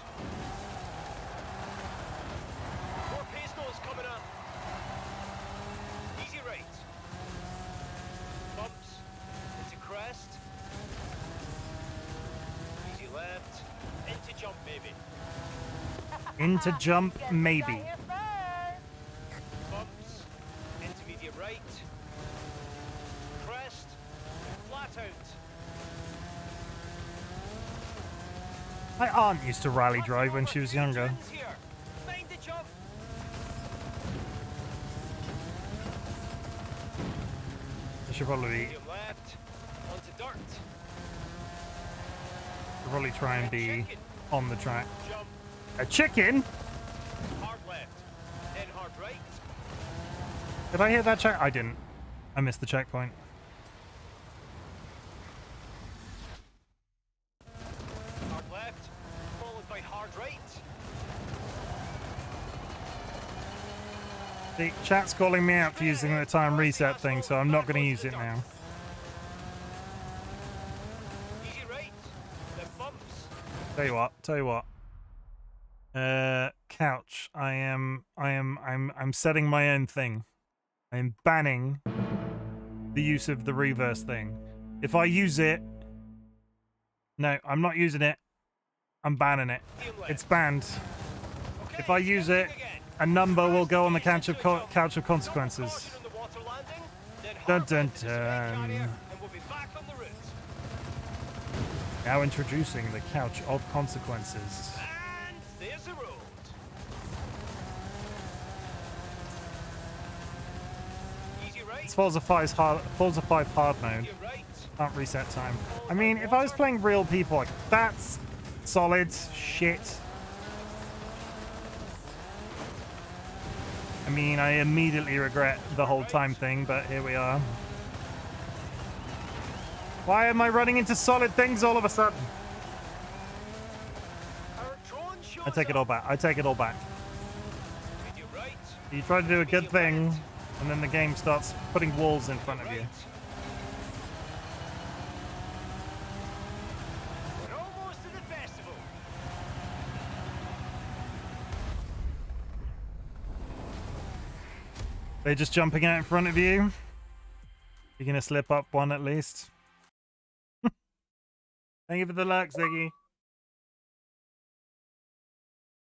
More pace notes coming up. Easy right. Bumps. Into crest. Easy left. Into jump, maybe. Into jump, maybe. Bumps. Intermediate right. Crest. Flat out. My aunt used to rally drive when she was younger. Here. Mind the jump. I should probably Medium left. Onto dirt. try and be Chicken. on the track. Jump. A chicken? Hard left. Then hard right. Did I hit that check? I didn't. I missed the checkpoint. Hard left. Followed by hard right. The chat's calling me out for using the time reset thing, so I'm not going to use it now. Easy right. Then bumps. Tell you what. Couch. I'm setting my own thing. I'm banning the use of the reverse thing. If I use it, no, I'm not using it. I'm banning it. Medium left. It's banned. Okay, If I use it, stepping again. a number will go on the couch of Couch consequences. Caution on the water landing, then Dun, hard dun, left into cement dun. area, and we'll be back on the route. Now introducing the couch of consequences. And there's the road. Easy right. It's Forza 5 hard mode. You're right. Can't reset time. I mean, if I was playing real people, like, that's solid shit. I mean, I immediately regret the whole time thing, but here we are. Why am I running into solid things all of a sudden? Our drone shows I take it all back. I take it all back. Medium right. You try to do a good thing, and then the game starts putting walls in front of you. Right. We're almost to the festival. They're just jumping out in front of you. You're gonna slip up one at least. Thank you for the luck, Ziggy.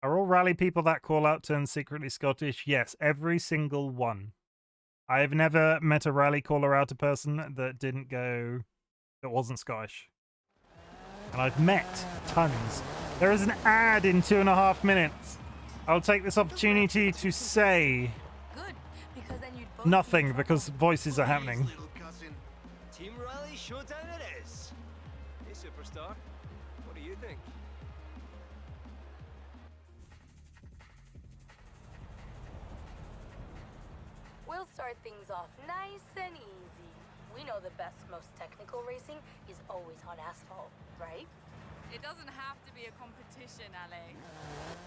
Are all rally people that call out turn secretly Scottish? Yes, every single one. I've never met a rally caller out a person that didn't go, that wasn't Scottish. And I've met tons. There is an ad in 2.5 minutes. I'll take this opportunity to say Good, because then you'd both nothing because voices are happening. Little cousin. Team Rally Showdown it is. Hey, superstar. What do you think? We'll start things off nice and easy. We know the best, most technical racing is always on asphalt, right? It doesn't have to be a competition, Alex.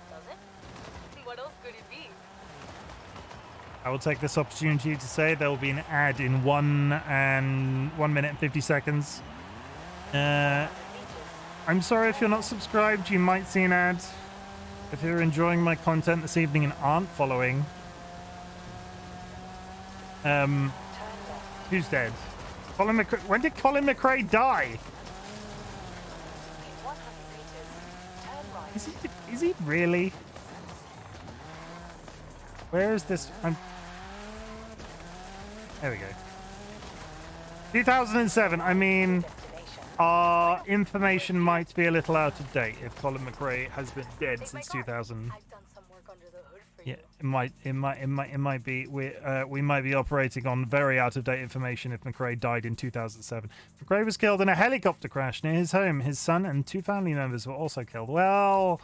Does it? What else could it be? I will take this opportunity to say there will be an ad in 1 minute and 50 seconds. I'm sorry if you're not subscribed, you might see an ad. If you're enjoying my content this evening and aren't following, who's dead? Colin McRae. When did Colin McRae die? In 100 meters, turn right. Is he really? Where is this? There we go. 2007. I mean, Destination. our information might be a little out of date if Colin McRae has been dead Take my since car. 2000. I've done some work under the hood for Yeah, you. it might be. We might be operating on very out of date information if McRae died in 2007. McRae was killed in a helicopter crash near his home. His son and 2 family members were also killed. Well,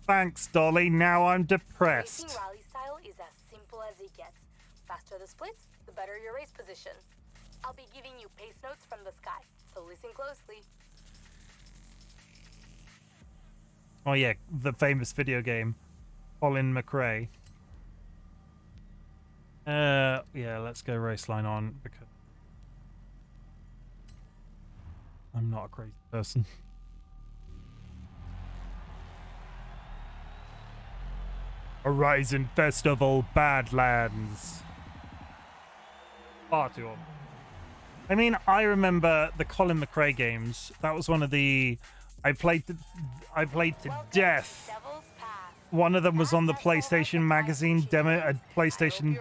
thanks, Dolly. Now I'm depressed. Racing rally style is as simple as it gets. Faster the splits, the better your race position. I'll be giving you pace notes from the sky, so listen closely. Oh yeah, the famous video game, Colin McRae. Yeah, let's go race line on because I'm not a crazy person. Horizon Festival Badlands. Far too old. I mean, I remember the Colin McRae games. That was one of the I played to death. Devil's Pass. One of them was on the PlayStation Magazine demo, a PlayStation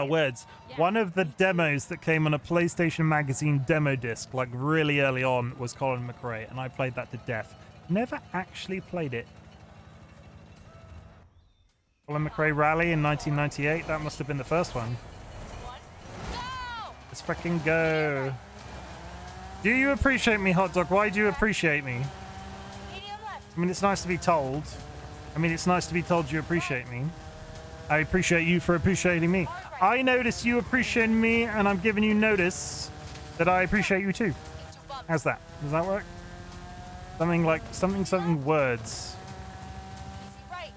words. One of the demos that came on a PlayStation Magazine demo disc, like really early on, was Colin McRae, and I played that to death. Never actually played it. Colin McRae Rally in 1998. That must have been the first one. Let's fucking go. Do you appreciate me, Hot Dog? Why do you appreciate me? Medium left. I mean, it's nice to be told. It's nice to be told you appreciate me. I appreciate you for appreciating me. I notice you appreciate me, and I'm giving you notice that I appreciate you too. Into bump. How's that? Does that work? Something like something words. Easy right.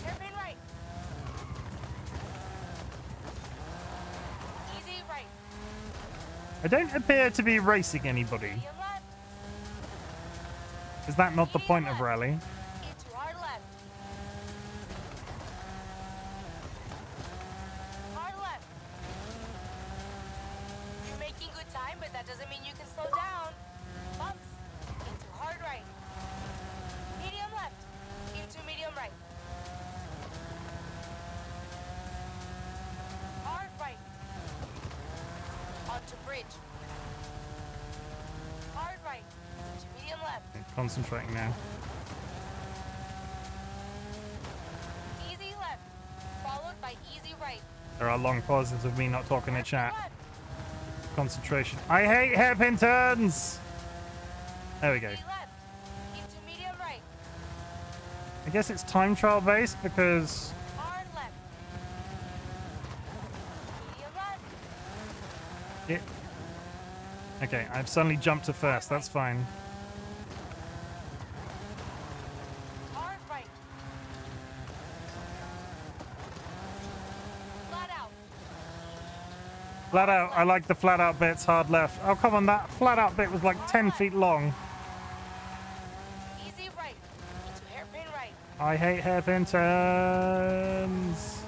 Hairpin right. Easy right. I don't appear to be racing anybody. Medium left. Is that not the point of rally? Into hard left. Hard left. You're making good time, but that doesn't mean you can slow down. Bumps. Into hard right. Medium left. Into medium right. Hard right. Onto bridge. Hard right. To medium left. Concentrating now. Easy left. Followed by easy right. There are long pauses of me not talking in Hairpin chat. left. Concentration. I hate hairpin turns! There we go. Easy left. Into medium right. I guess it's time trial based because Hard left. Medium left. it... Okay, I've suddenly jumped to first. That's fine. Hard right. Flat out. Flat out. I like the flat out bits. Hard left. Oh, come on. That flat out bit was like 10 feet long. Easy right. Into hairpin right. I hate hairpin turns.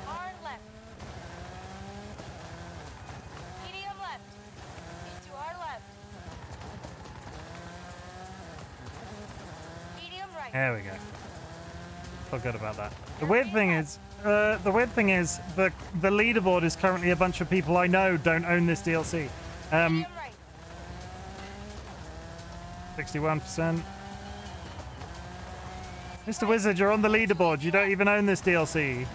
Hard left. Medium left. Into hard left. There we go. Feel good about that. The weird thing is, the leaderboard is currently a bunch of people I know don't own this DLC. Medium right. 61%. Mr. Wizard, you're on the leaderboard. You don't even own this DLC.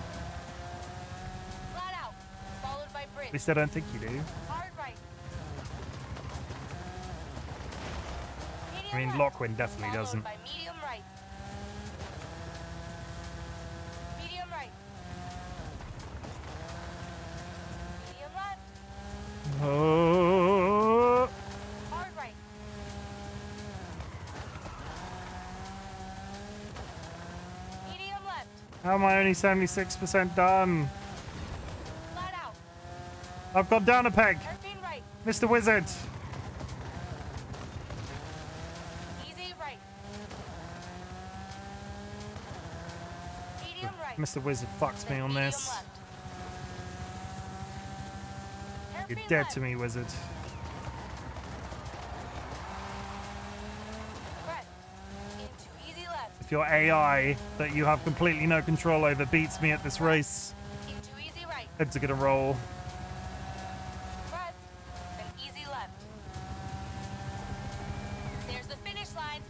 Flat out. Followed by bridge. At least I don't think you do. Hard right. Medium I mean, left. Lockwin definitely Followed doesn't. by medium right. Medium right. Medium left. Oh, Hard right. Medium left. how am I only 76% done? Flat out. I've gone down a peg. Hairpin right. Mr. Wizard. Easy right. Medium right. Mr. Wizard fucks me Then on medium this. left. You're Hairpin dead left. to me, Wizard. Crest. Into easy left. If your AI that you have completely no control over beats me at this race, Into easy right. heads are gonna roll. Crest. Then easy left. There's the finish line.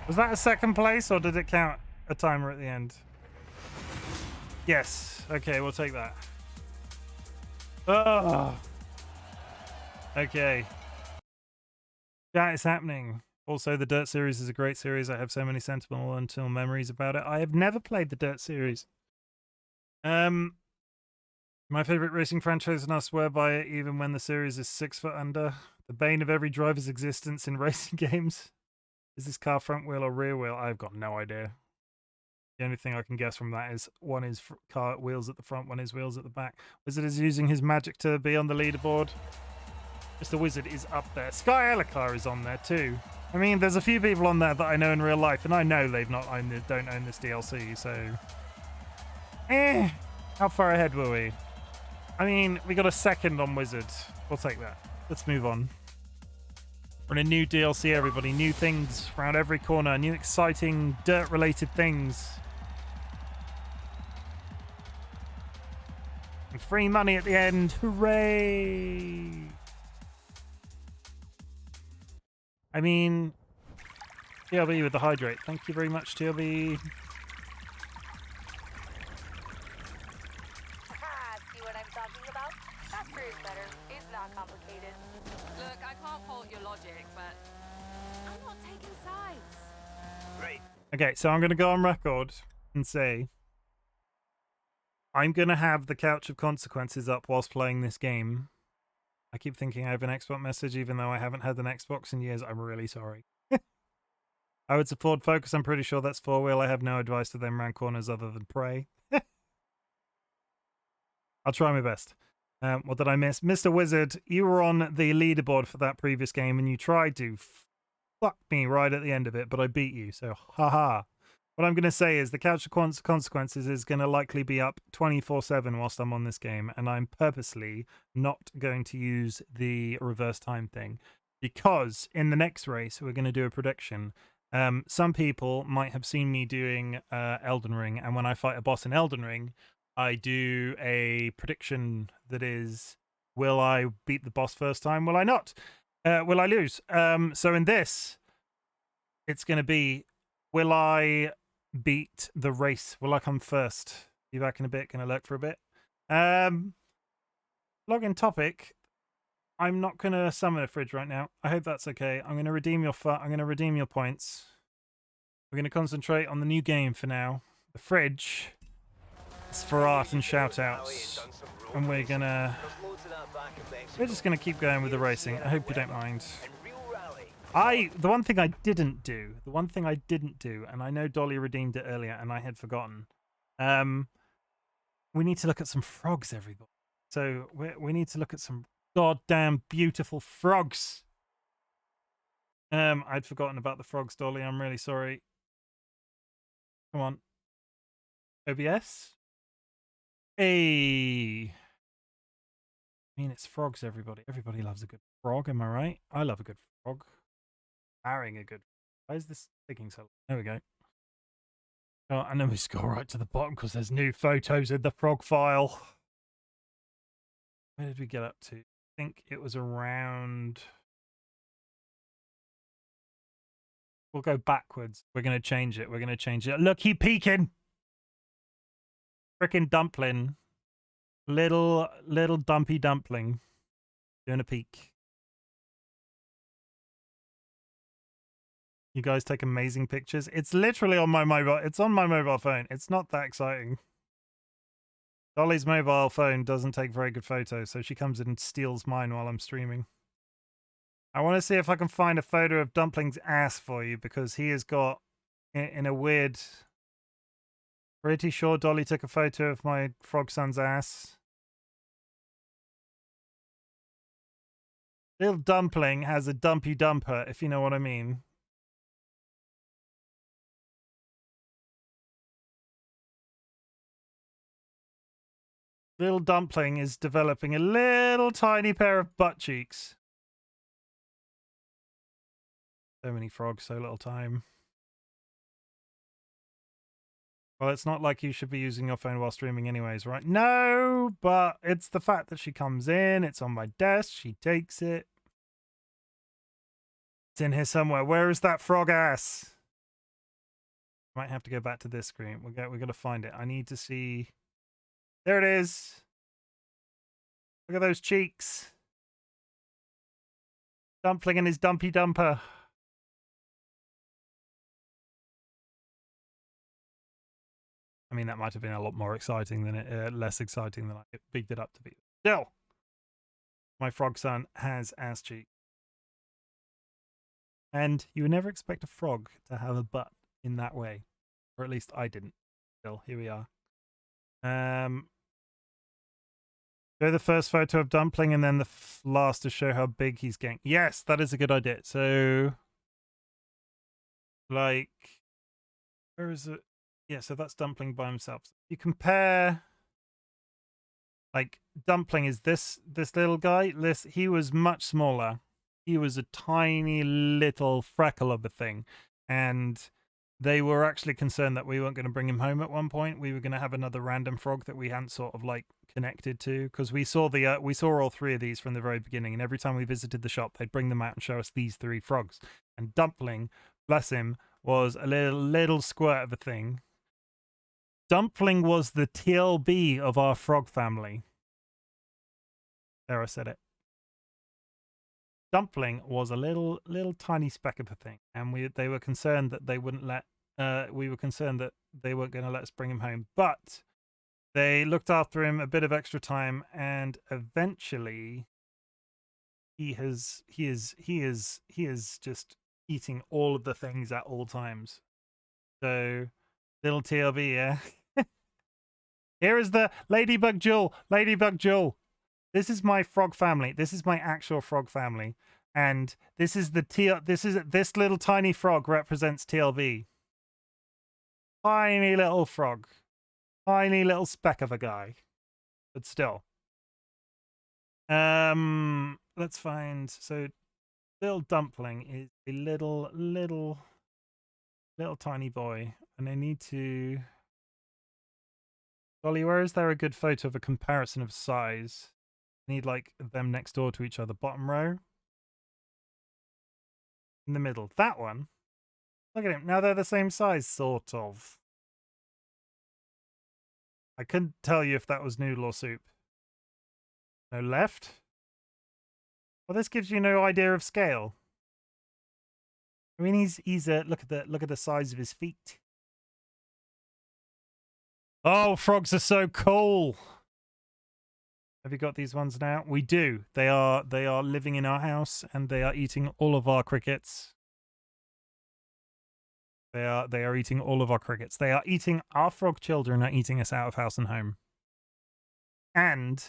Was that a second place or did it count a timer at the end? Yes. Okay, we'll take that. Oh. Okay. That is happening. Also, the Dirt series is a great series. I have so many sentimental memories about it. I have never played the Dirt series. My favorite racing franchise, and I swear by it even when the series is 6 foot under. The bane of every driver's existence in racing games. Is this car front wheel or rear wheel? I've got no idea. The only thing I can guess from that is one is car wheels at the front, one is wheels at the back. Wizard is using his magic to be on the leaderboard. Mr. Wizard is up there. Sky Elakar is on there too. I mean, there's a few people on there that I know in real life, and I know they've not owned it, don't own this DLC, so... How far ahead were we? I mean, we got a second on Wizard. We'll take that. Let's move on. We're in a new DLC, everybody. New things around every corner. New exciting dirt-related things. And free money at the end. Hooray! I mean, TLB with the hydrate. Thank you very much, TLB. Haha, see what I'm talking about? Faster is better. It's not complicated. Look, I can't fault your logic, but I'm not taking sides. Right. Okay, so I'm going to go on record and say I'm going to have the Couch of Consequences up whilst playing this game. I keep thinking I have an Xbox message, even though I haven't had an Xbox in years. I'm really sorry. I would support Focus. I'm pretty sure that's four-wheel. I have no advice to them round corners other than pray. I'll try my best. What did I miss? Mr. Wizard, you were on the leaderboard for that previous game, and you tried to fuck me right at the end of it, but I beat you, so haha. What I'm going to say is the Couch of Consequences is going to likely be up 24/7 whilst I'm on this game, and I'm purposely not going to use the reverse time thing, because in the next race, we're going to do a prediction. Some people might have seen me doing Elden Ring, and when I fight a boss in Elden Ring, I do a prediction that is, will I beat the boss first time? Will I not? Will I lose? So in this, it's going to be, will I beat the race? Will I come first? Be back in a bit. Going to lurk for a bit. Login topic. I'm not going to summon a fridge right now. I hope that's okay. I'm going to redeem your I'm going to redeem your points. We're going to concentrate on the new game for now. The fridge. It's for art and shout outs. And we're just gonna keep going with the racing. I hope you don't mind. The one thing I didn't do, and I know Dolly redeemed it earlier and I had forgotten. We need to look at some frogs, everybody. So we need to look at some goddamn beautiful frogs. I'd forgotten about the frogs, Dolly. I'm really sorry. Come on. OBS? Hey. I mean, it's frogs, everybody. Everybody loves a good frog, am I right? I love a good frog. Marrying a good Why is this taking so long? There we go. Oh, and then we scroll right to the bottom because there's new photos in the frog file. Where did we get up to? I think it was around... We'll go backwards. We're going to change it. We're going to change it. Look, he peeking. Frickin' dumpling. Little dumpy dumpling. Doing a peek. You guys take amazing pictures. It's literally on my mobile. It's on my mobile phone. It's not that exciting. Dolly's mobile phone doesn't take very good photos, so she comes in and steals mine while I'm streaming. I want to see if I can find a photo of Dumpling's ass for you, because he has got, in a weird... Pretty sure Dolly took a photo of my frog son's ass. Little Dumpling has a dumpy dumper, if you know what I mean. Little Dumpling is developing a little tiny pair of butt cheeks. So many frogs, so little time. Well, it's not like you should be using your phone while streaming anyways, right? No, but it's the fact that she comes in, it's on my desk, she takes it. It's in here somewhere. Where is that frog ass? Might have to go back to this screen. We're gonna find it. I need to see. There it is. Look at those cheeks. Dumpling and his dumpy dumper. I mean, that might have been a lot more exciting than it, less exciting than I bigged it up to be. Still, my frog son has ass cheek. And you would never expect a frog to have a butt in that way. Or at least I didn't. Still, here we are. Show the first photo of Dumpling and then the last to show how big he's getting. Yes, that is a good idea. So, like, where is it? Yeah, so that's Dumpling by himself. You compare, like, Dumpling is this little guy. He was much smaller. He was a tiny little freckle of a thing. And they were actually concerned that we weren't going to bring him home at one point. We were going to have another random frog that we hadn't sort of, like, connected to. Because we saw all three of these from the very beginning. And every time we visited the shop, they'd bring them out and show us these three frogs. And Dumpling, bless him, was a little squirt of a thing. Dumpling was the TLB of our frog family. There, I said it. Dumpling was a little tiny speck of a thing, and they were concerned that they wouldn't let. We were concerned that they weren't going to let us bring him home, but they looked after him a bit of extra time, and eventually, he is just eating all of the things at all times. So, little TLB, yeah. Here is the Ladybug Jewel. Ladybug Jewel. This is my frog family. This is my actual frog family. And this is this little tiny frog represents TLV. Tiny little frog. Tiny little speck of a guy. But still. Let's find, so little Dumpling is a little tiny boy. And I need to, Dolly, where is there a good photo of a comparison of size? Need like them next door to each other. Bottom row. In the middle. That one. Look at him. Now they're the same size, sort of. I couldn't tell you if that was noodle or soup. No left. Well, this gives you no idea of scale. I mean, he's a look at the size of his feet. Oh, frogs are so cool. Have you got these ones now? We do. They are living in our house and they are eating all of our crickets. They are eating all of our crickets. They are eating our frog children are eating us out of house and home. And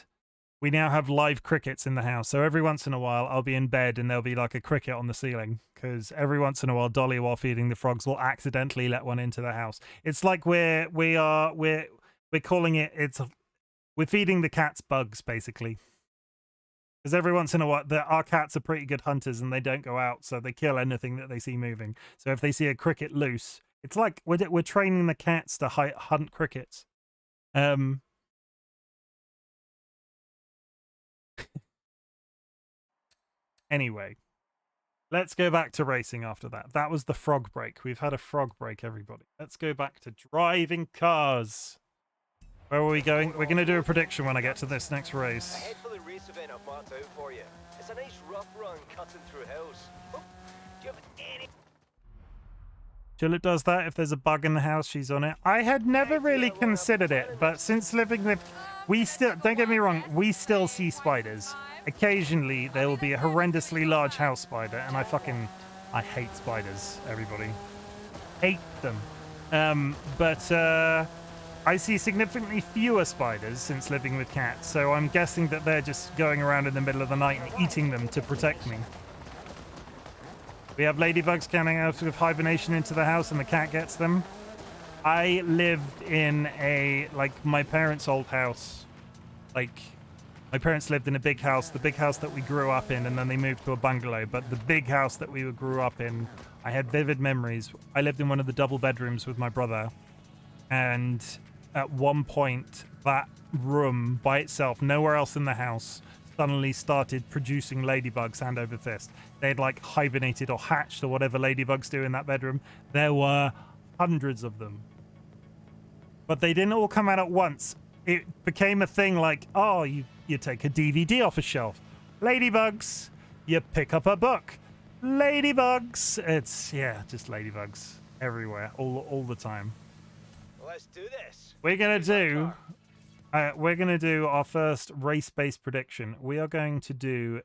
we now have live crickets in the house. So every once in a while I'll be in bed and there'll be like a cricket on the ceiling, because every once in a while Dolly, while feeding the frogs, will accidentally let one into the house. It's like we're calling it, we're feeding the cats bugs, basically. Because every once in a while, our cats are pretty good hunters and they don't go out, so they kill anything that they see moving. So if they see a cricket loose, it's like we're training the cats to hunt crickets. Anyway, let's go back to racing after that. That was the frog break. We've had a frog break, everybody. Let's go back to driving cars. Where are we going? We're going to do a prediction when I get to this next race. Head for the race event I've marked out for you. It's a nice rough run cutting through hills. Oh, do you have any... Julep does that. If there's a bug in the house, she's on it. I had never really considered it, but since living with... We still... Don't get me wrong. We still see spiders. Occasionally, there will be a horrendously large house spider, and I hate spiders, everybody. Hate them. I see significantly fewer spiders since living with cats, so I'm guessing that they're just going around in the middle of the night and eating them to protect me. We have ladybugs coming out of hibernation into the house and the cat gets them. I lived in my parents' old house. My parents lived in a big house, the big house that we grew up in, and then they moved to a bungalow. But the big house that we grew up in, I had vivid memories. I lived in one of the double bedrooms with my brother, and at one point, that room by itself, nowhere else in the house, suddenly started producing ladybugs hand over fist. They'd hibernated or hatched or whatever ladybugs do in that bedroom. There were hundreds of them. But they didn't all come out at once. It became a thing you take a DVD off a shelf. Ladybugs. You pick up a book. Ladybugs. It's, just ladybugs everywhere, all the time. Let's do this. We're gonna do our first race-based prediction. We are going to do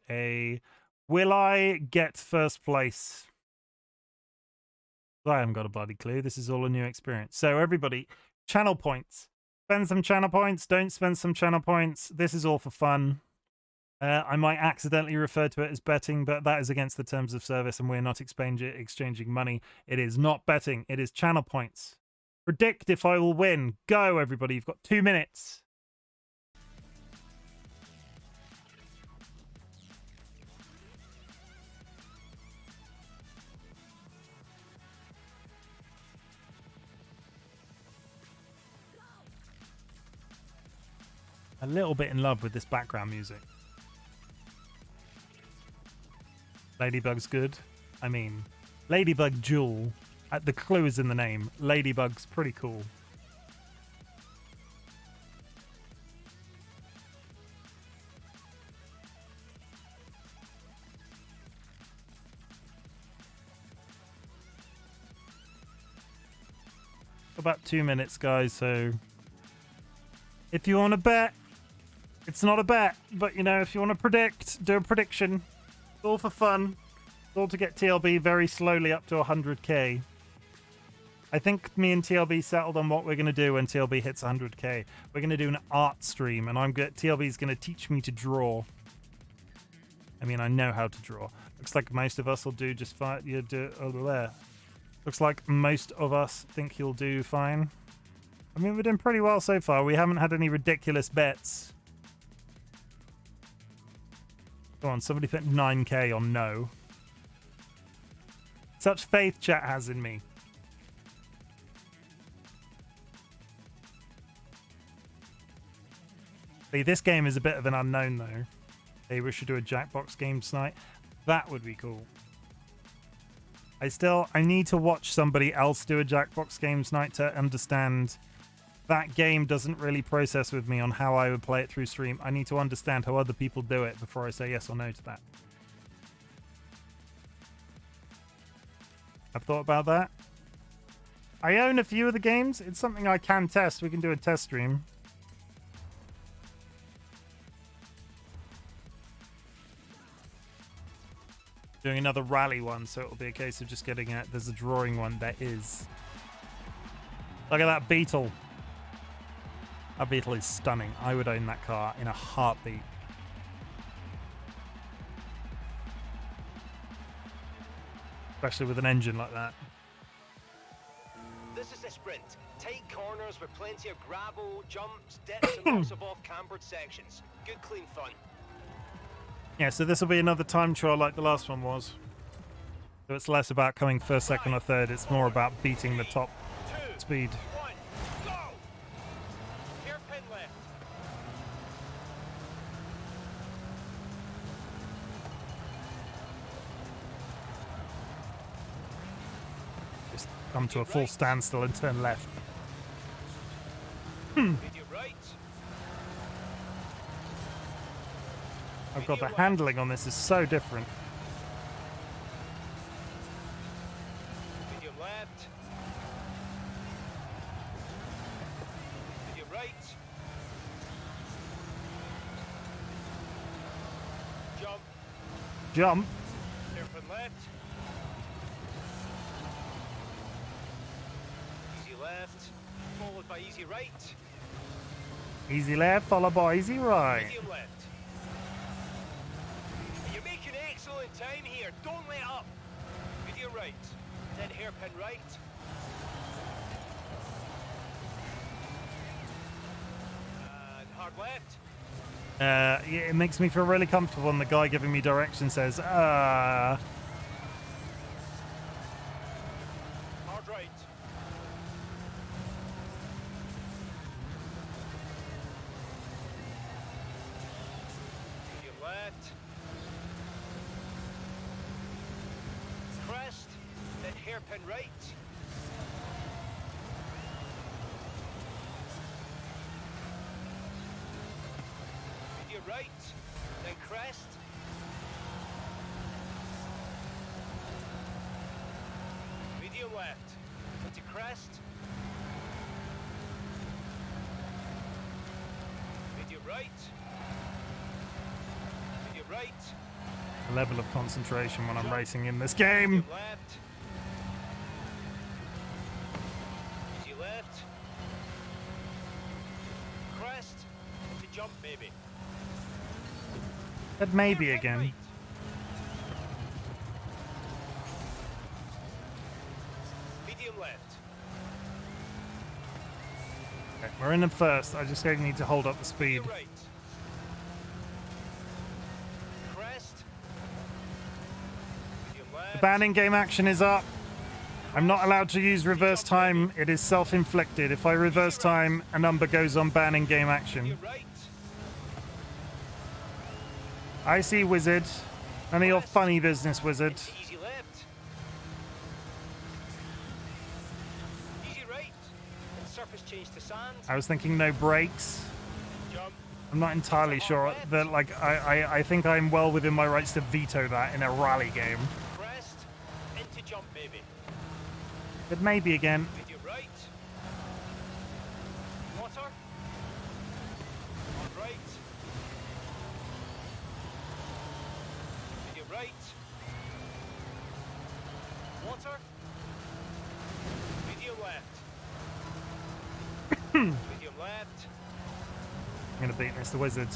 will I get first place? I haven't got a bloody clue. This is all a new experience. So everybody, channel points. Spend some channel points. Don't spend some channel points. This is all for fun. I might accidentally refer to it as betting, but that is against the terms of service, and we're not exchanging money. It is not betting. It is channel points. Predict if I will win. Go, everybody. You've got 2 minutes. A little bit in love with this background music. Ladybug's good. I mean, Ladybug Jewel. The clue is in the name. Ladybug's pretty cool. About 2 minutes, guys, so if you want to bet, it's not a bet, but if you want to predict, do a prediction. It's all for fun. It's all to get TLB very slowly up to 100k. I think me and TLB settled on what we're going to do when TLB hits 100k. We're going to do an art stream, and TLB's going to teach me to draw. I mean, I know how to draw. Looks like most of us will do just fine. You do it over there. Looks like most of us think he'll do fine. I mean, we're doing pretty well so far. We haven't had any ridiculous bets. Come on, somebody put 9k on no. Such faith chat has in me. See, this game is a bit of an unknown, though. Maybe we should do a Jackbox game tonight. That would be cool. I need to watch somebody else do a Jackbox game tonight to understand. That game doesn't really process with me on how I would play it through stream. I need to understand how other people do it before I say yes or no to that. I've thought about that. I own a few of the games. It's something I can test. We can do a test stream. Doing another rally one, so it'll be a case of just getting it. There's a drawing one. There is. Look at that Beetle. That Beetle is stunning. I would own that car in a heartbeat. Especially with an engine like that. This is a sprint. Tight corners with plenty of gravel, jumps, dips, and lots of off-cambered sections. Good, clean fun. Yeah, so this will be another time trial like the last one was. So it's less about coming first, second, or third. It's more about beating the top speed. 1, go! Hairpin left. Just come to a full standstill and turn left. Medium right. Oh god, the handling on this is so different. Medium left. Medium right. Jump. Jump. Hairpin left. Easy left. Followed by easy right. Easy left, followed by easy right. Medium left. You're making excellent time here. Don't let up. Medium right. Then hairpin right. And hard left. Yeah, it makes me feel really comfortable when the guy giving me direction says, Hard right. Medium left. Crest. Then hairpin right. Medium right. Then crest. Medium left. Into crest. Medium right. Medium right. a level of concentration when I'm racing in this game. Left. Easy left. Crest. To jump maybe. But maybe Hairpin again. right. Medium left. Okay, we're in the first. I just need to hold up the speed. Medium right. Crest. Medium left. The banning game action is up. I'm not allowed to use reverse time. It is self-inflicted. If I reverse time, a number goes on banning game action. Medium right. I see, wizard. None of your funny business, wizard. Easy left. Easy right. And surface change to sand. I was thinking no brakes. Jump. I'm not entirely sure that, like, I think I'm well within my rights to veto that in a rally game. Crest. Into jump maybe. But maybe again. Medium right. Water. On right. Medium right. Water. Medium left. Medium left. I'm gonna beat Mr. Wizard.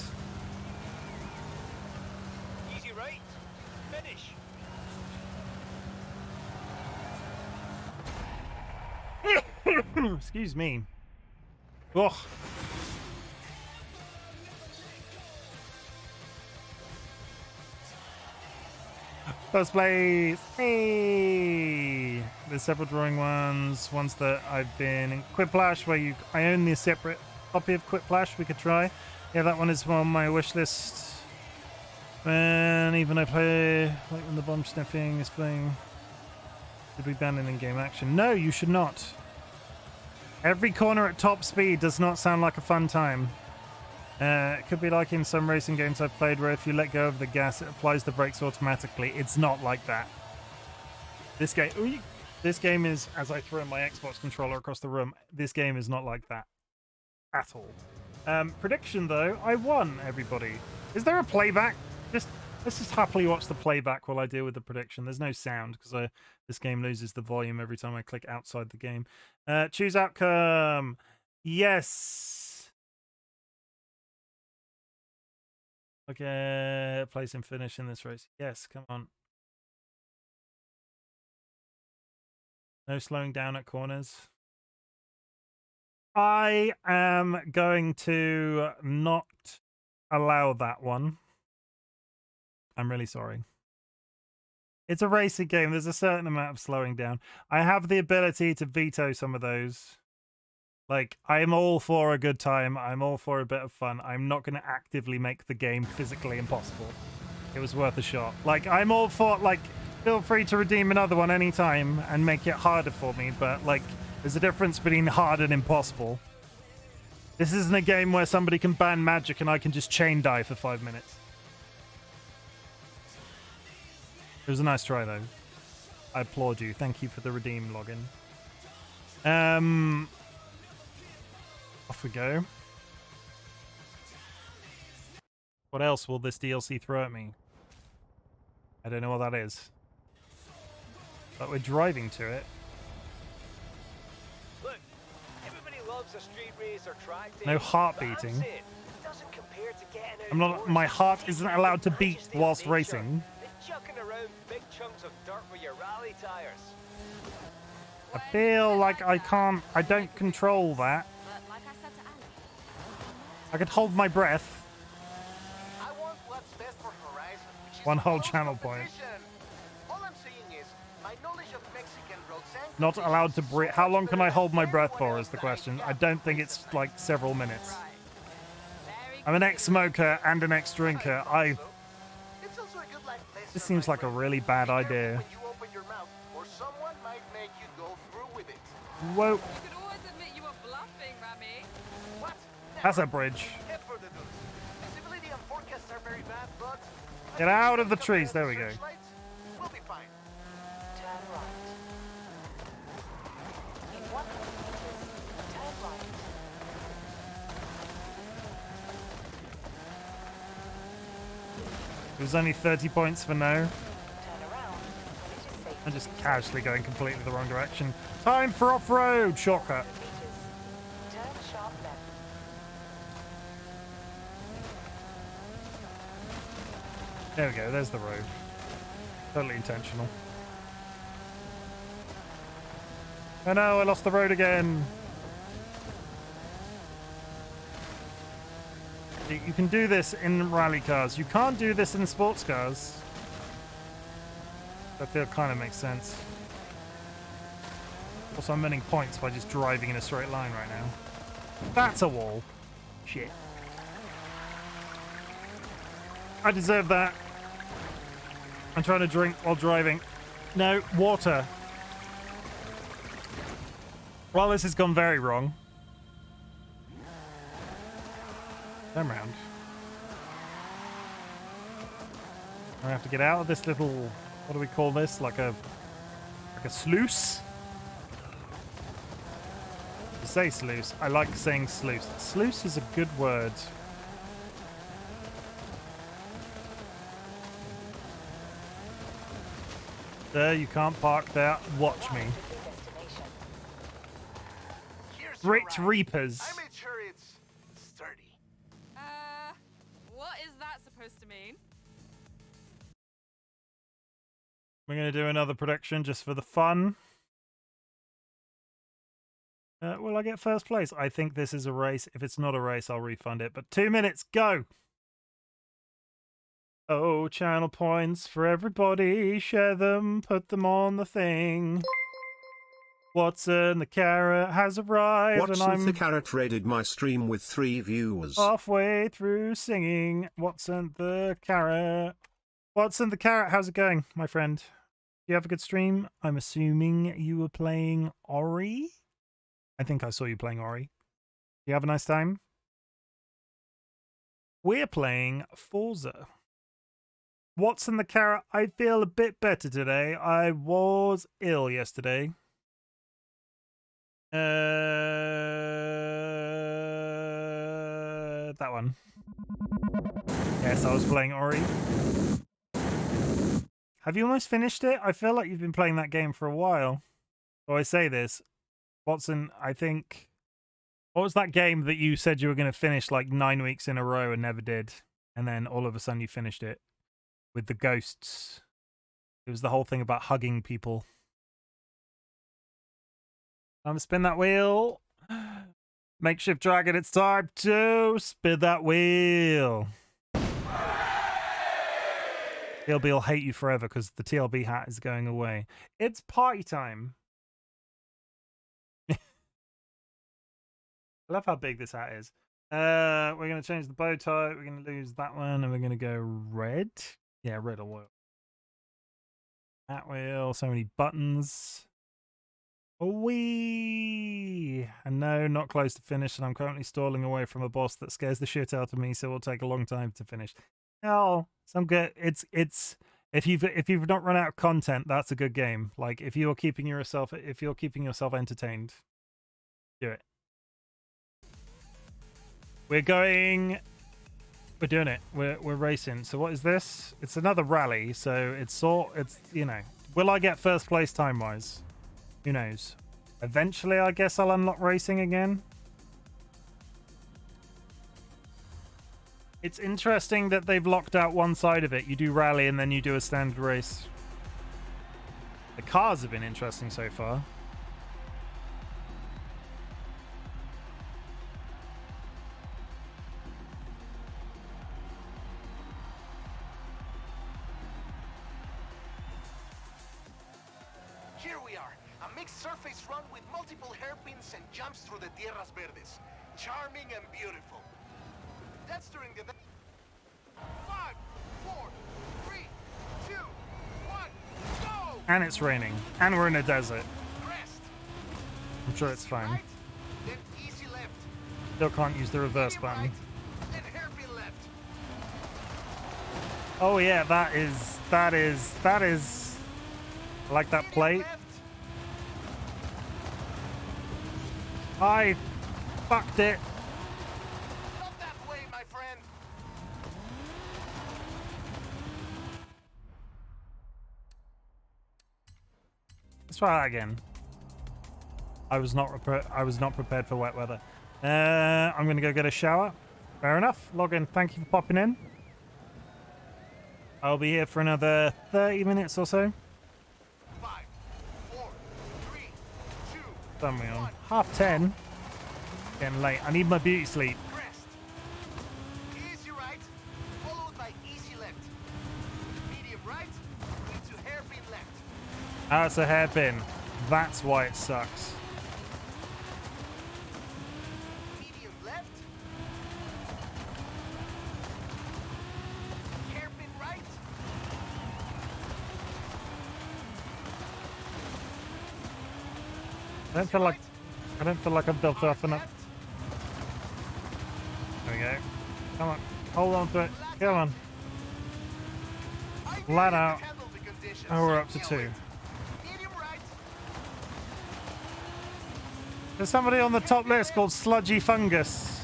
Easy right. Finish. Excuse me. Ugh. First place. Hey. There's several drawing ones. Ones that I've been in Quiplash, where I own the separate copy of Quiplash. We could try. Yeah, that one is on my wish list. And even I play like when the bomb sniffing is playing. Should we ban it in game action? No, you should not. Every corner at top speed does not sound like a fun time. It could be like in some racing games I've played where if you let go of the gas, it applies the brakes automatically. It's not like that. This game is, as I throw my Xbox controller across the room, this game is not like that at all. Prediction though, I won, everybody. Is there a playback? Let's just happily watch the playback while I deal with the prediction. There's no sound because this game loses the volume every time I click outside the game. Choose outcome. Yes. Okay, place and finish in this race. Yes, come on. No slowing down at corners. I am going to not allow that one. I'm really sorry. It's a racing game. There's a certain amount of slowing down. I have the ability to veto some of those. Like, I'm all for a good time. I'm all for a bit of fun. I'm not going to actively make the game physically impossible. It was worth a shot. Like, I'm all for, like, feel free to redeem another one anytime and make it harder for me. But, like, there's a difference between hard and impossible. This isn't a game where somebody can ban magic and I can just chain die for 5 minutes. It was a nice try, though. I applaud you. Thank you for the redeem login. Off we go. What else will this DLC throw at me? I don't know what that is. But we're driving to it. Look, everybody loves a street race or track day. No heart but I'm beating. saying, it doesn't compare to getting I'm not. outdoors, My heart taking isn't in allowed the to beat majesty of whilst nature, racing. and chucking around big chunks of dirt with your rally tires. I feel like I can't. I don't control that. But like I said to Ali, I could hold my breath. I want what's best for Horizon, which is One whole close channel point. competition. All I'm saying is my knowledge of Mexican roads and Not allowed to conditions breathe. so How much long can I better hold my than breath anyone for? else Is the that question. got I don't think race it's of like several minutes. right. Very I'm an good. ex-smoker and an ex-drinker. It's also a good life lesson, This seems my like a friend. really bad Be careful idea. when you open your mouth, or someone might make you go through with it. Whoa, You could always admit you were bluffing, Rami. What? that's a bridge. Head for the news. Visibility and forecasts are very bad, but Get out of the trees. There we go. We'll be fine. Turn right. In 100 meters, turn right. It was only 30 points for no. Turn around when it is safe. I'm just casually going completely the wrong direction. Time for off-road shortcut. Meters. Turn sharp left. There we go. There's the road. Totally intentional. Oh no, I lost the road again. You can do this in rally cars. You can't do this in sports cars. That feel kind of makes sense. Also, I'm winning points by just driving in a straight line right now. That's a wall. Shit. I deserve that. I'm trying to drink while driving. No, water. Well, this has gone very wrong. Turn around. I have to get out of this little, what do we call this? Like a sluice? You say sluice. I like saying sluice. Sluice is a good word. There, you can't park there. Watch me. Destination. Here's your Grit ride. Reapers. I made sure it's sturdy. What is that supposed to mean? We're going to do another prediction just for the fun. Will I get first place? I think this is a race. If it's not a race, I'll refund it. But 2 minutes, go! Oh, channel points for everybody. Share them, put them on the thing. Watson the Carrot has arrived, and Watson I'm the Carrot raided my stream with 3 viewers. halfway through singing. Watson the Carrot. Watson the Carrot, how's it going, my friend? Do you have a good stream? I'm assuming you were playing Ori? I think I saw you playing Ori. Do you have a nice time? We're playing Forza. Watson the Carrot, I feel a bit better today. I was ill yesterday. That one. Yes, I was playing Ori. Have you almost finished it? I feel like you've been playing that game for a while. So I say this, Watson, I think... What was that game that you said you were going to finish like 9 weeks in a row and never did? And then all of a sudden you finished it with the ghosts. It was the whole thing about hugging people. Time to spin that wheel. Makeshift Dragon, it's time to spin that wheel. TLB will hate you forever because the TLB hat is going away. It's party time. I love how big this hat is. We're going to change the bow tie. We're going to lose that one, and we're going to go red. Yeah, red will work. That wheel, so many buttons. Wee! And no, not close to finish, and I'm currently stalling away from a boss that scares the shit out of me, so it'll take a long time to finish. Oh, some good. It's if you've not run out of content, that's a good game. Like if you're keeping yourself entertained, do it. We're doing it. We're racing. So what is this? It's another rally. So it's you know. Will I get first place time wise? Who knows? Eventually, I guess I'll unlock racing again. It's interesting that they've locked out one side of it. You do rally and then you do a standard race. The cars have been interesting so far. Here we are, a mixed surface run with multiple hairpins and jumps through the Tierras Verdes. Charming and beautiful. That's during the... 5, 4, 3, 2, 1, go! And it's raining. And we're in a desert. Crest. I'm sure it's Easy fine. right, then easy left. Still can't use the reverse Medium button. right, then hairpin left. Oh yeah, that is I like that Medium plate. left. I fucked it. Not that way, my friend. Let's try that again. I was not prepared for wet weather. I'm gonna go get a shower. Fair enough. Log in. Thank you for popping in. I'll be here for another 30 minutes or so. 5, 4, 3, 2, Done we on 1. 10:30. Getting late. I need my beauty sleep. Crest. Easy right, followed by easy left. Medium right, into hairpin left. That's a hairpin. That's why it sucks. Medium left. Hairpin right. I don't feel like I've built up enough. Left. There we go. Come on. Hold on to it. Come on. I Flat needed to out. handle the conditions. Oh, we're up to Nailed 2. it. Medium right. There's somebody on the top list called Sludgy Fungus.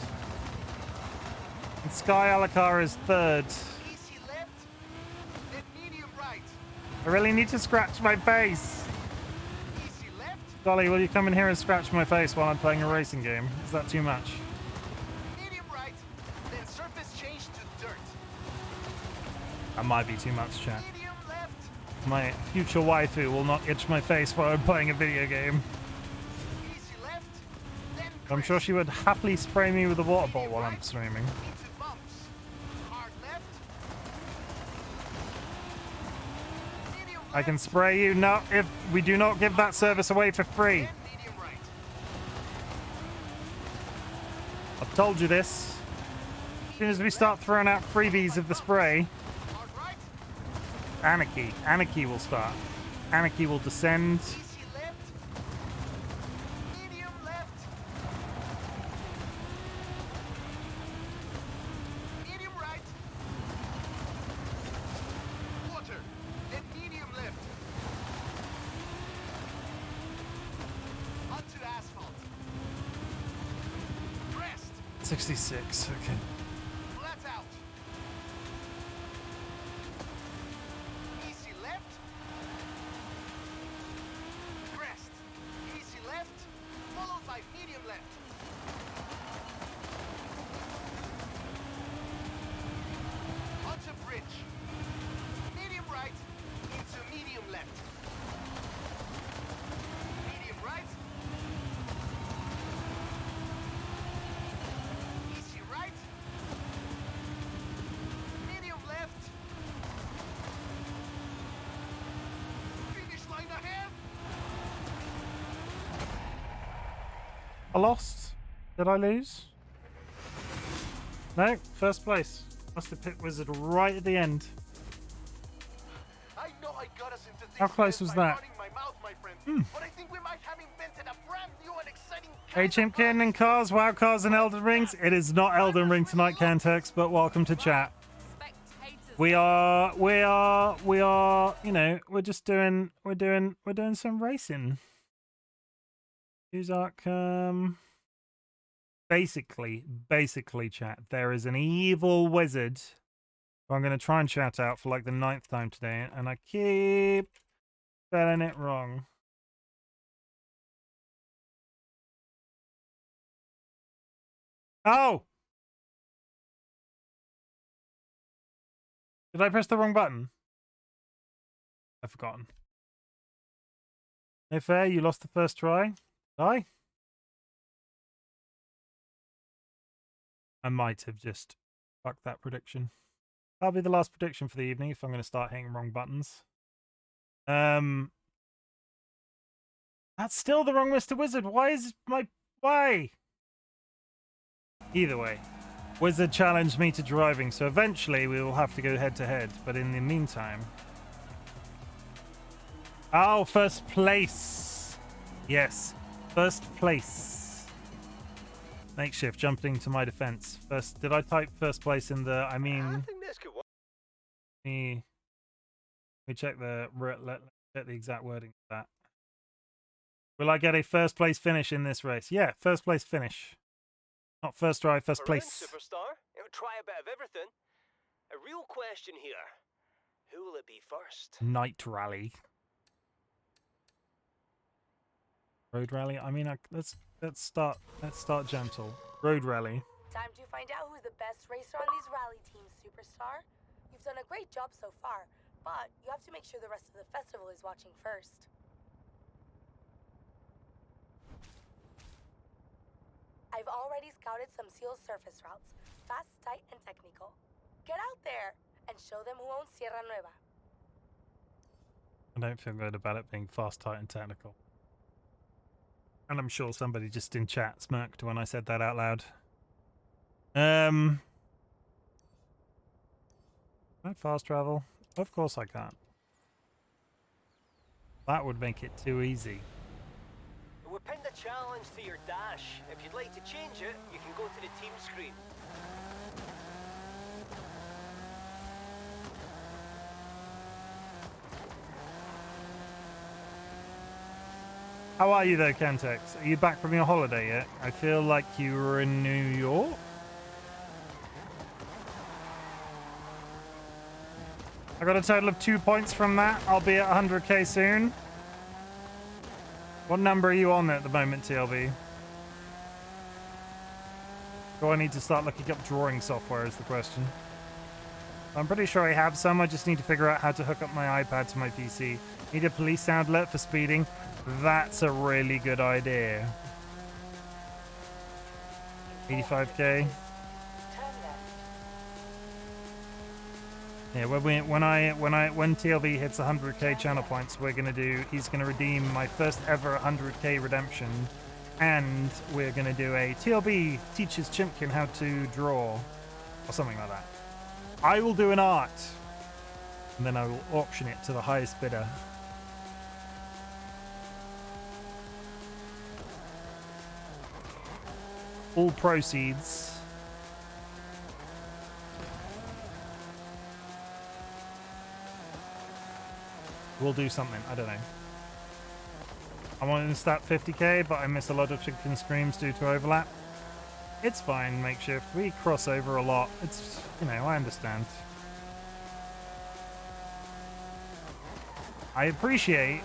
And Sky Alakar is 3rd. Easy left. Then medium right. I really need to scratch my face. Easy left. Dolly, will you come in here and scratch my face while I'm playing a racing game? Is that too much? Medium right. Then surface change to dirt. That might be too much, chat. Medium left. My future waifu will not itch my face while I'm playing a video game. Easy left. Then I'm sure crest. she would happily spray me with a water bottle while I'm streaming. Into bumps. Hard left. Medium I can left. spray you. No, if we do not give that service away for free. Then medium right. I've told you this. As soon as we start throwing out freebies of the spray, Hard right. Anarchy will start. Anarchy will descend. Easy left. Medium left. Medium right. Water. Then medium left. Onto asphalt. Crest. 66, okay. Flat out. Easy left. Crest. Easy left. Followed by medium left. Onto bridge. Medium right into medium left. Medium right. Easy right. I lost. Did I lose? No, first place. Must have picked Wizard right at the end. I know I got us into this How close mess was by that? running my mouth, my friend. But I think we might have invented a brand new and exciting Hey, Chimken and Cars, WoW Cars and Elden Rings. It is not Elden Ring tonight, Cantex, but welcome to chat. Spectators. We are, you know, we're doing some racing. Who's Arkham? Basically, chat, there is an evil wizard who I'm going to try and chat out for like the 9th time today, and I keep spelling it wrong. Oh! Did I press the wrong button? I've forgotten. No fair, you lost the first try. Did I? I might have just fucked that prediction. That'll be the last prediction for the evening if I'm going to start hitting wrong buttons. That's still the wrong Mr. Wizard. Why? Either way, Wizard challenged me to driving, so eventually we will have to go head to head. But in the meantime, oh, first place. Yes, first place. Makeshift jumping to my defense. First, did I type first place in the? I I mean, think this could work. let me check check the exact wording of that. Will I get a first place finish in this race? Yeah, first place finish. Not first drive, first Around, place. superstar. It'll try a bit of everything. A real question here. Who will it be first? Night rally. Road rally. I mean, let's start gentle. Road rally. Time to find out who's the best racer on these rally teams, Superstar. You've done a great job so far, but you have to make sure the rest of the festival is watching first. I've already scouted some sealed surface routes, fast, tight, and technical. Get out there and show them who owns Sierra Nueva. I don't feel good about it being fast, tight, and technical. And I'm sure somebody just in chat smirked when I said that out loud. Can I fast travel? Of course I can't. That would make it too easy. We pinned a challenge to your dash. If you'd like to change it, you can go to the team screen. How are you though, Kentex? Are you back from your holiday yet? I feel like you were in New York. I got a total of 2 points from that. I'll be at 100k soon. What number are you on at the moment, TLB? Do I need to start looking up drawing software is the question. I'm pretty sure I have some. I just need to figure out how to hook up my iPad to my PC. Need a police sound alert for speeding. That's a really good idea. 85k. Yeah, when TLB hits 100k channel points, he's gonna redeem my first ever 100k redemption, and we're gonna do a TLB teaches Chimken how to draw, or something like that. I will do an art, and then I will auction it to the highest bidder. All proceeds we'll do something. I don't know. I want to stat 50k, but I miss a lot of chicken streams due to overlap. It's fine, Makeshift. We cross over a lot. It's, you know, I understand. I appreciate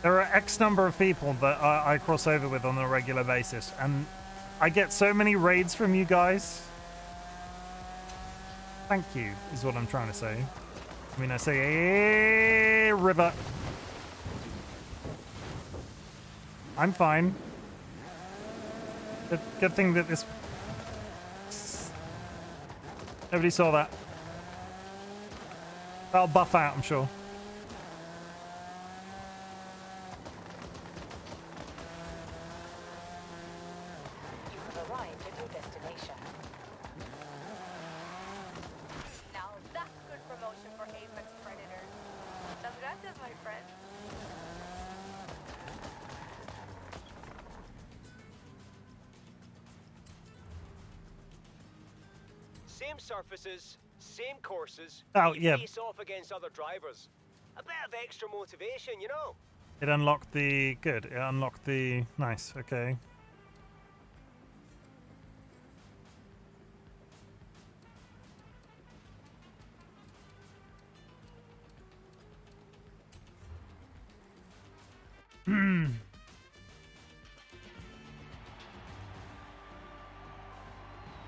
there are X number of people that I cross over with on a regular basis, and I get so many raids from you guys. Thank you, is what I'm trying to say. I mean, I say, hey, river. I'm fine. Good thing that this... Nobody saw that. That'll buff out, I'm sure. Same surfaces, same courses. Oh, you yeah. face off against other drivers. A bit of extra motivation, you know. It unlocked the... Good. It unlocked the... Nice. Okay.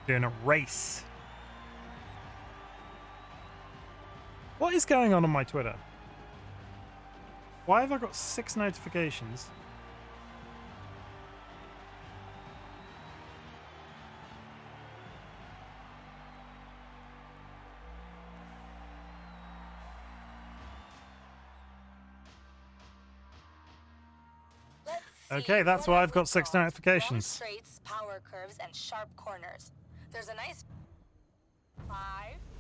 Doing a race. What is going on my Twitter? Why have I got 6 notifications? Let's Okay, see, that's what why have I've got we 6 Long notifications. straights, power curves, and sharp corners. There's a nice 5,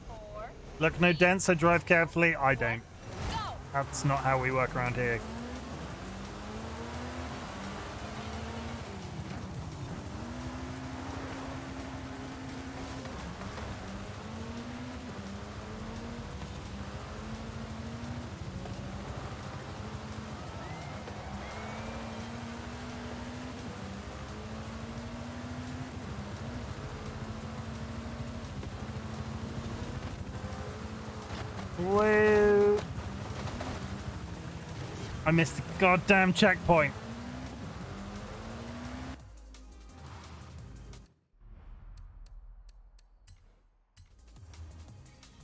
4. Look, no dents, so drive carefully. I don't. Go! That's not how we work around here. Whoa. I missed the goddamn checkpoint.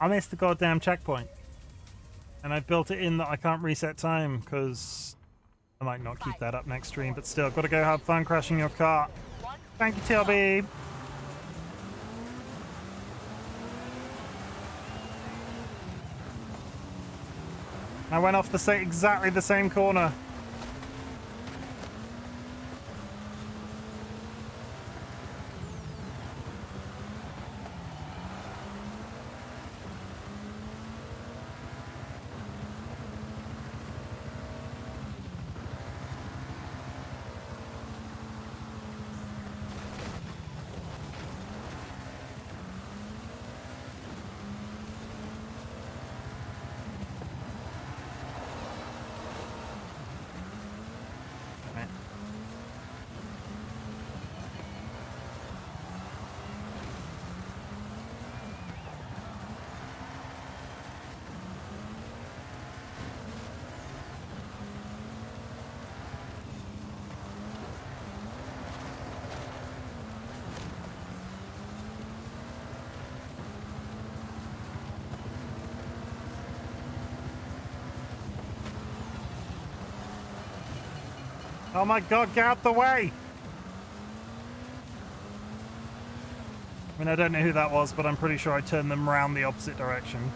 I missed the goddamn checkpoint. And I built it in that I can't reset time because I might not keep that up next stream, but still, gotta go have fun crashing your car. Thank you, TLB. I went off exactly the same corner. Oh my god, get out the way! I mean, I don't know who that was, but I'm pretty sure I turned them around the opposite direction.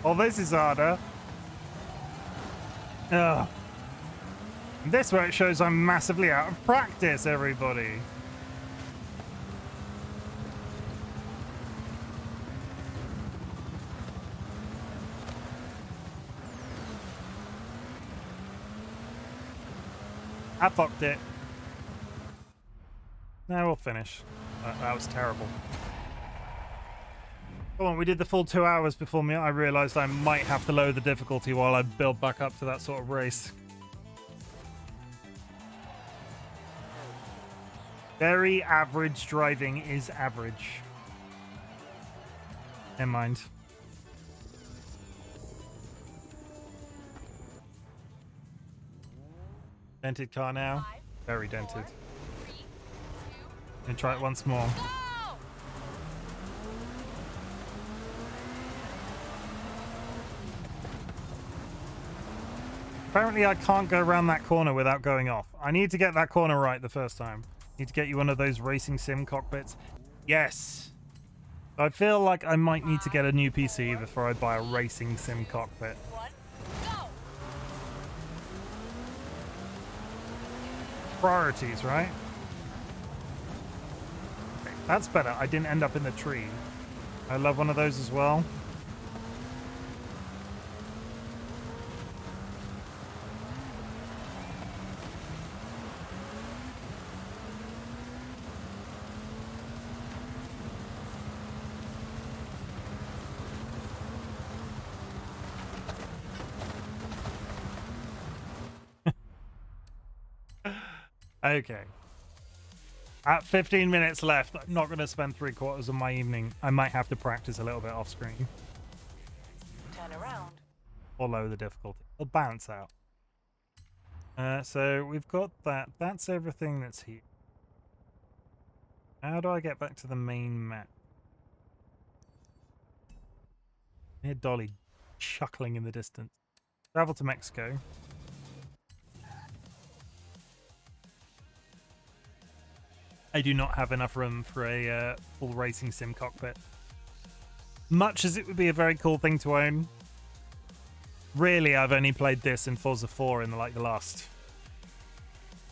Oh, this is harder. Ugh. This where it shows I'm massively out of practice, everybody. I fucked it. Now we'll finish. That was terrible. Come on, we did the full 2 hours before I realised I might have to lower the difficulty while I build back up to that sort of race. Very average driving is average. Never mind. Dented car now. Very dented. And try it once more. Apparently I can't go around that corner without going off. I need to get that corner right the first time. Need to get you one of those racing sim cockpits. Yes! I feel like I might need to get a new PC before I buy a racing sim cockpit. Priorities, right? Okay, That's better. I didn't end up in the tree. I love one of those as well. Okay. At 15 minutes left, I'm not going to spend 3/4 of my evening. I might have to practice a little bit off screen. Turn around. Or lower the difficulty. It'll balance out. So we've got that. That's everything that's here. How do I get back to the main map? I hear Dolly chuckling in the distance. Travel to Mexico. I do not have enough room for a full racing sim cockpit. Much as it would be a very cool thing to own, really I've only played this in Forza 4 in like the last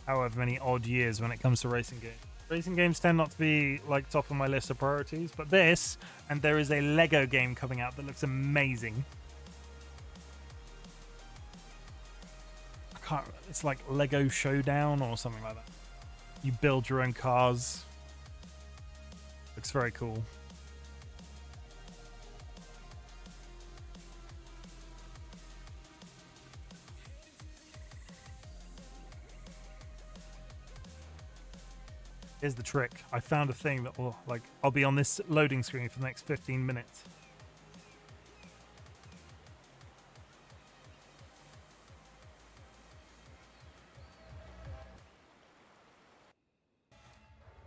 however many odd years when it comes to racing games. Racing games tend not to be like top of my list of priorities, but this, and there is a Lego game coming out that looks amazing. I can't, it's like Lego Showdown or something like that. You build your own cars. Looks very cool. Here's the trick. I found a thing that will, like, I'll be on this loading screen for the next 15 minutes.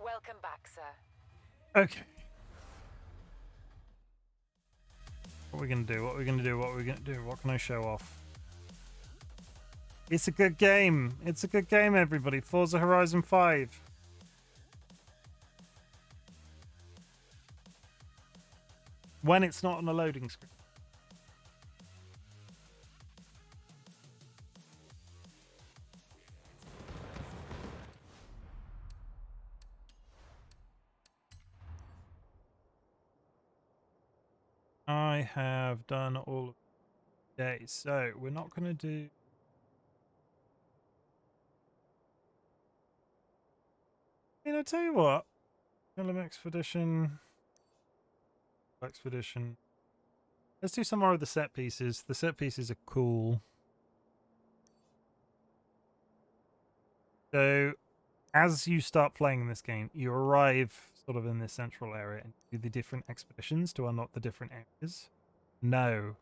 Welcome back, sir. Okay. What are we gonna do? What are we gonna do? What are we gonna do? What can I show off? It's a good game. It's a good game, everybody. Forza Horizon 5. When it's not on a loading screen. I have done all of the days, so we're not going to do... I tell you what. Film Expedition. Expedition. Let's do some more of the set pieces. The set pieces are cool. So, as you start playing this game, you arrive sort of in this central area and do the different expeditions to unlock the different areas. No.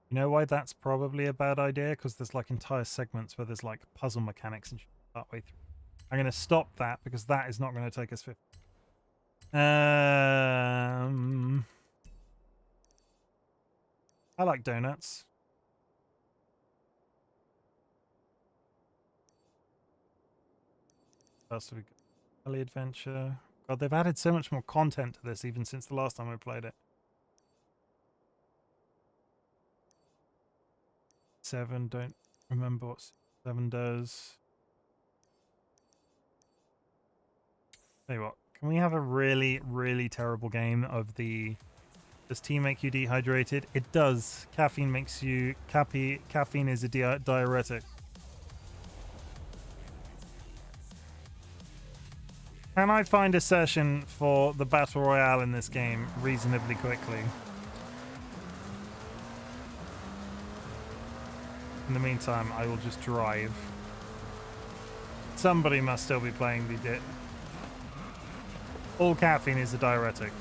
You know why that's probably a bad idea? Because there's like entire segments where there's like puzzle mechanics and shit that way through. I'm going to stop that because that is not going to take us 50. I like donuts. What else have we got? Early Adventure. God, they've added so much more content to this even since the last time I played it. 7, don't remember what 7 does. Tell you what, can we have a really, really terrible game of the... Does tea make you dehydrated? It does. Caffeine makes you... Caffeine is a diuretic. Can I find a session for the Battle Royale in this game reasonably quickly? In the meantime, I will just drive. Somebody must still be playing the... All caffeine is a diuretic.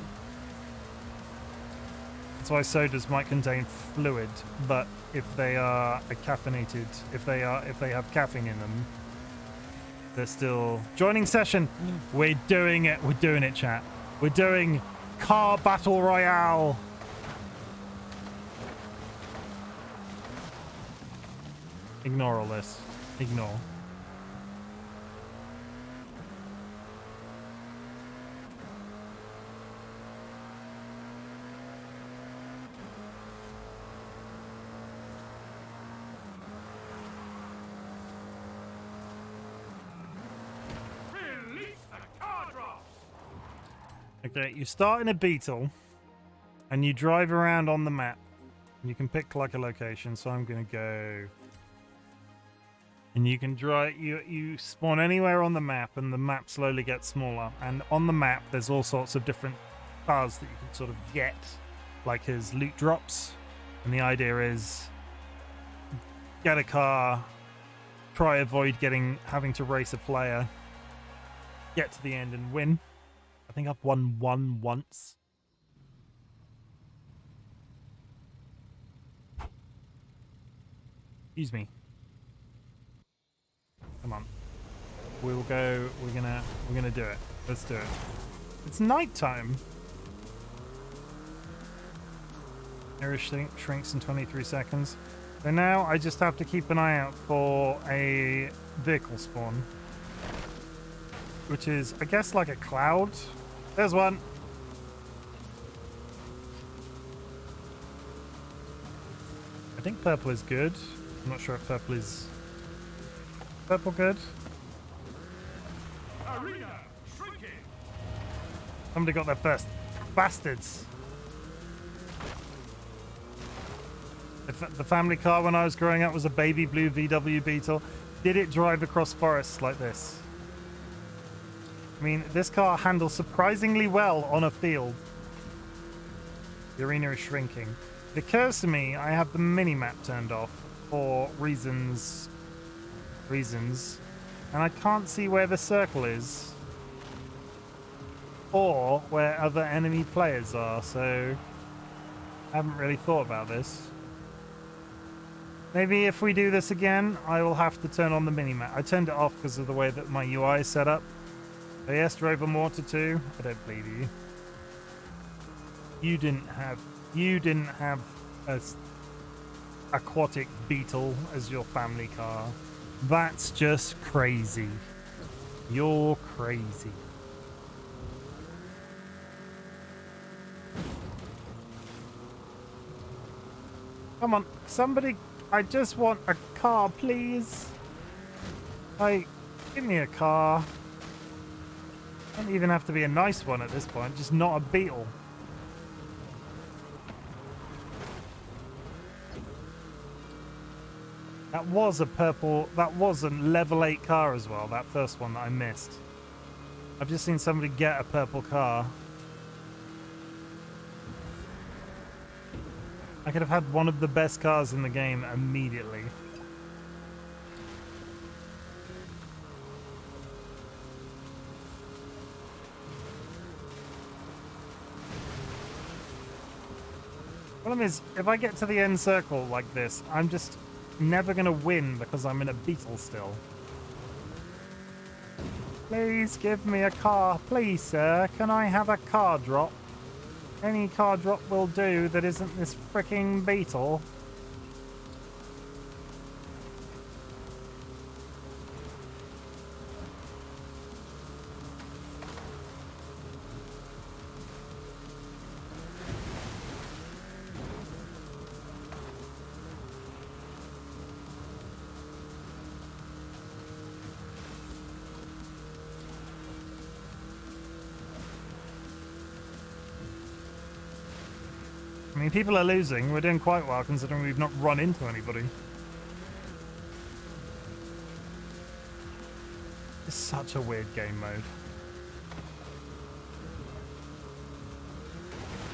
That's why sodas might contain fluid, but if they are caffeinated, if they have caffeine in them, they're still joining session. We're doing it. We're doing it, chat. We're doing Car Battle Royale. Ignore all this. Ignore. Okay, you start in a Beetle, and you drive around on the map. And you can pick like a location, so I'm gonna go. And you can drive. You spawn anywhere on the map, and the map slowly gets smaller. And on the map, there's all sorts of different cars that you can sort of get, like as loot drops. And the idea is get a car, try avoid having to race a player, get to the end and win. I think I've won one once. Excuse me. Come on. We'll go. We're gonna do it. Let's do it. It's nighttime. Area shrinks in 23 seconds. So now I just have to keep an eye out for a vehicle spawn, which is, I guess, like a cloud. There's one. I think purple is good. I'm not sure if purple is good. Arena shrinking. Somebody got there first. Bastards. The family car when I was growing up was a baby blue VW Beetle. Did it drive across forests like this? I mean, this car handles surprisingly well on a field. The arena is shrinking. It occurs to me I have the mini-map turned off for reasons. And I can't see where the circle is. Or where other enemy players are, so I haven't really thought about this. Maybe if we do this again, I will have to turn on the minimap. I turned it off because of the way that my UI is set up. Oh yes, Rover Mortar 2. I don't believe you. You didn't have a aquatic Beetle as your family car. That's just crazy. You're crazy. Come on, somebody. I just want a car, please. Like, give me a car. Doesn't even have to be a nice one at this point, just not a Beetle. That was a level 8 car as well, that first one that I missed. I've just seen somebody get a purple car. I could have had one of the best cars in the game immediately. Problem is, if I get to the end circle like this, I'm just never going to win because I'm in a Beetle still. Please give me a car. Please, sir. Can I have a car drop? Any car drop will do that isn't this freaking Beetle. I mean, people are losing. We're doing quite well considering we've not run into anybody. It's such a weird game mode.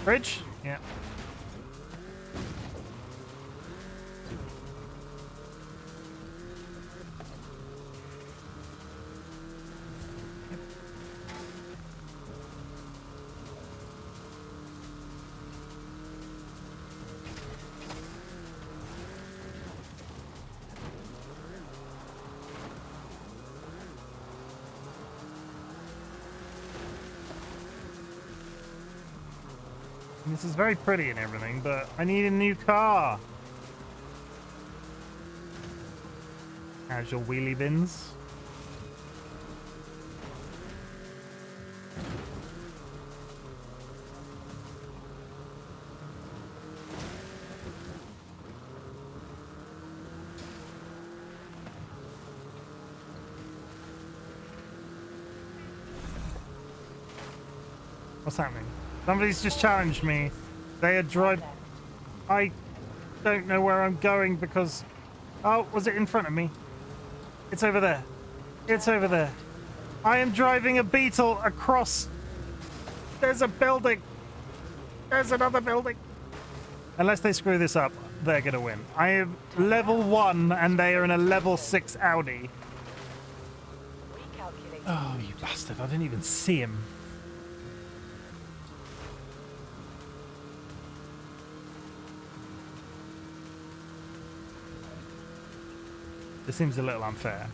Bridge? Yeah. This is very pretty and everything, but I need a new car. How's your wheelie bins? What's happening? Somebody's just challenged me. They are driving. I don't know where I'm going because... Oh, was it in front of me? It's over there. It's over there. I am driving a beetle across... There's a building. There's another building. Unless they screw this up, they're going to win. I am level 1 and they are in a level 6 Audi. Oh, you bastard. I didn't even see him. This seems a little unfair.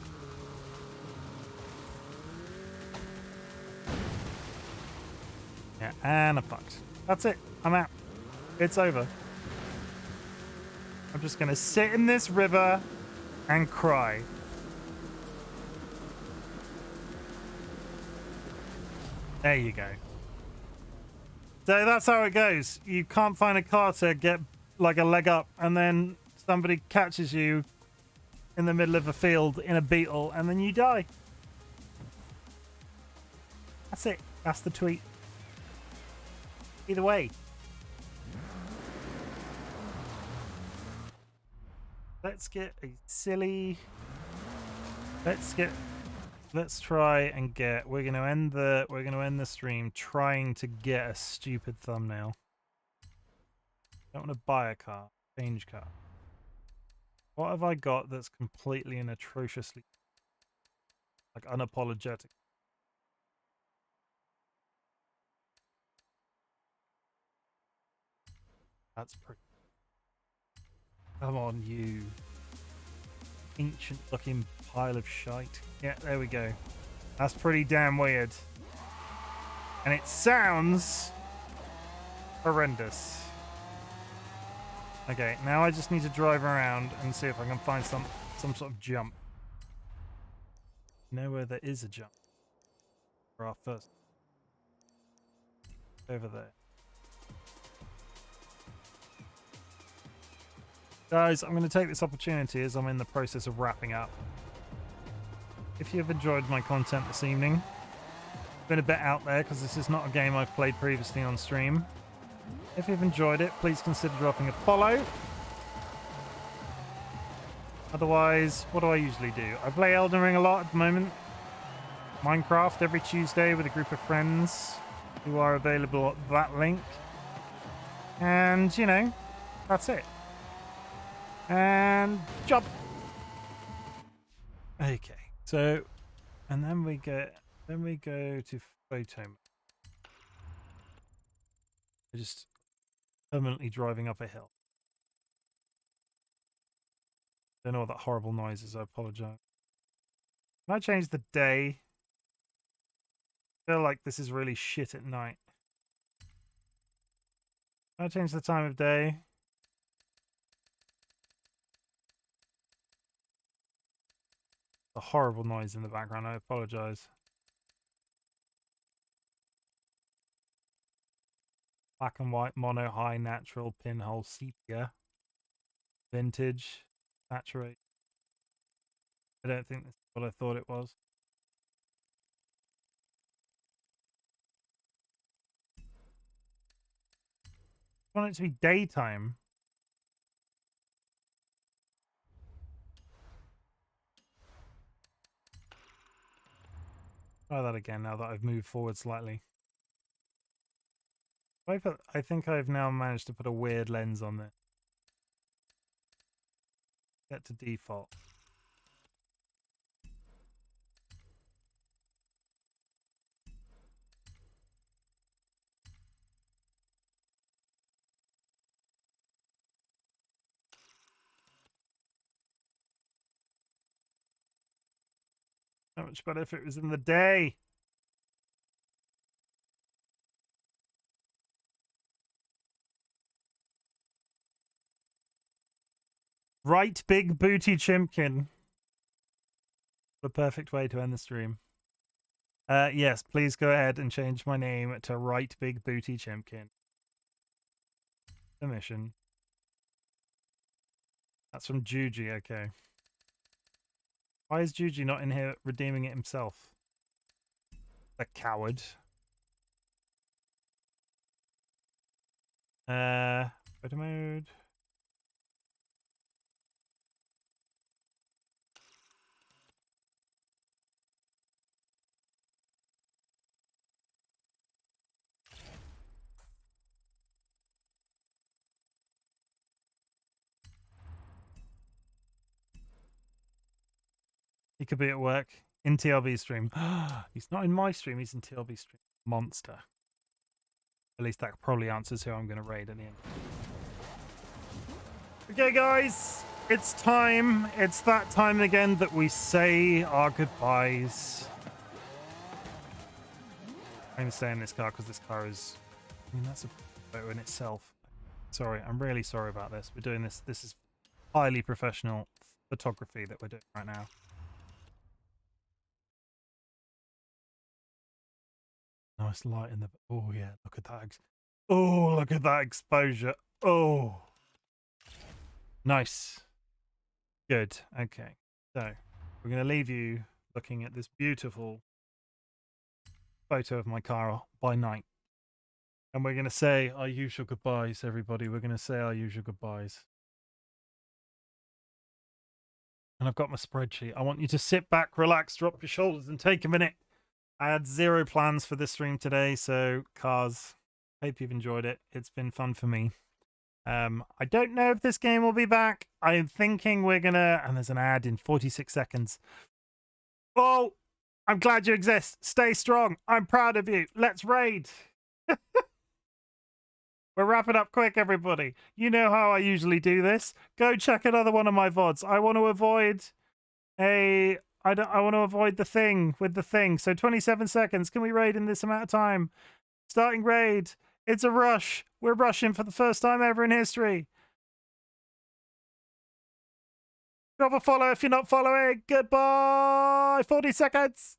Yeah, and I'm fucked. That's it. I'm out. It's over. I'm just going to sit in this river and cry. There you go. So that's how it goes. You can't find a car to get like a leg up, and then somebody catches you in the middle of a field in a beetle, and then you die. That's it. That's the tweet. Either way. Let's get a silly... Let's try and get... We're gonna end the stream trying to get a stupid thumbnail. Don't want to buy a car. Change car. What have I got that's completely and atrociously, like, unapologetic? That's pretty. Come on, you ancient looking pile of shite. Yeah, there we go. That's pretty damn weird. And it sounds horrendous. Okay, now I just need to drive around and see if I can find some sort of jump. Know where there is a jump. For our first. Over there. Guys, I'm going to take this opportunity as I'm in the process of wrapping up. If you've enjoyed my content this evening, been a bit out there because this is not a game I've played previously on stream. If you've enjoyed it, please consider dropping a follow. Otherwise, what do I usually do? I play Elden Ring a lot at the moment. Minecraft every Tuesday with a group of friends who are available at that link. And, you know, that's it. And jump. Okay, so, and then we go to photo. We're just permanently driving up a hill. Don't know what that horrible noise is. I apologize. Can I change the day? I feel like this is really shit at night. Can I change the time of day? A horrible noise in the background. I apologize. Black and white, mono, high, natural, pinhole, sepia, vintage, saturate. I don't think that's what I thought it was. I want it to be daytime. Try that again now that I've moved forward slightly. I think I've now managed to put a weird lens on it. Set to default. So much better if it was in the day. RightBigChimken. The perfect way to end the stream. Yes, please go ahead and change my name to RightBigChimken. Permission. That's from Juji, okay. Why is Juji not in here redeeming it himself? The coward. Photo mode. He could be at work in TLB stream. He's not in my stream, he's in TLB stream. Monster. At least that probably answers who I'm going to raid at the end. Okay, guys, it's time. It's that time again that we say our goodbyes. I'm going to stay in this car because this car is... I mean, that's a photo in itself. Sorry, I'm really sorry about this. We're doing this. This is highly professional photography that we're doing right now. Nice light in the... Oh, yeah, look at that. Oh, look at that exposure. Oh. Nice. Good. Okay. So, we're going to leave you looking at this beautiful photo of my car by night. And we're going to say our usual goodbyes, everybody. We're going to say our usual goodbyes. And I've got my spreadsheet. I want you to sit back, relax, drop your shoulders, and take a minute. I had zero plans for this stream today, so cars, hope you've enjoyed it. It's been fun for me. I don't know if this game will be back. I'm thinking we're gonna, and there's an ad in 46 seconds. Oh, I'm glad you exist. Stay strong. I'm proud of you. Let's raid. We're wrapping up quick, everybody. You know how I usually do this. Go check another one of my VODs. I want to avoid I want to avoid the thing with the thing. So 27 seconds. Can we raid in this amount of time? Starting raid. It's a rush. We're rushing for the first time ever in history. Drop a follow if you're not following. Goodbye. 40 seconds.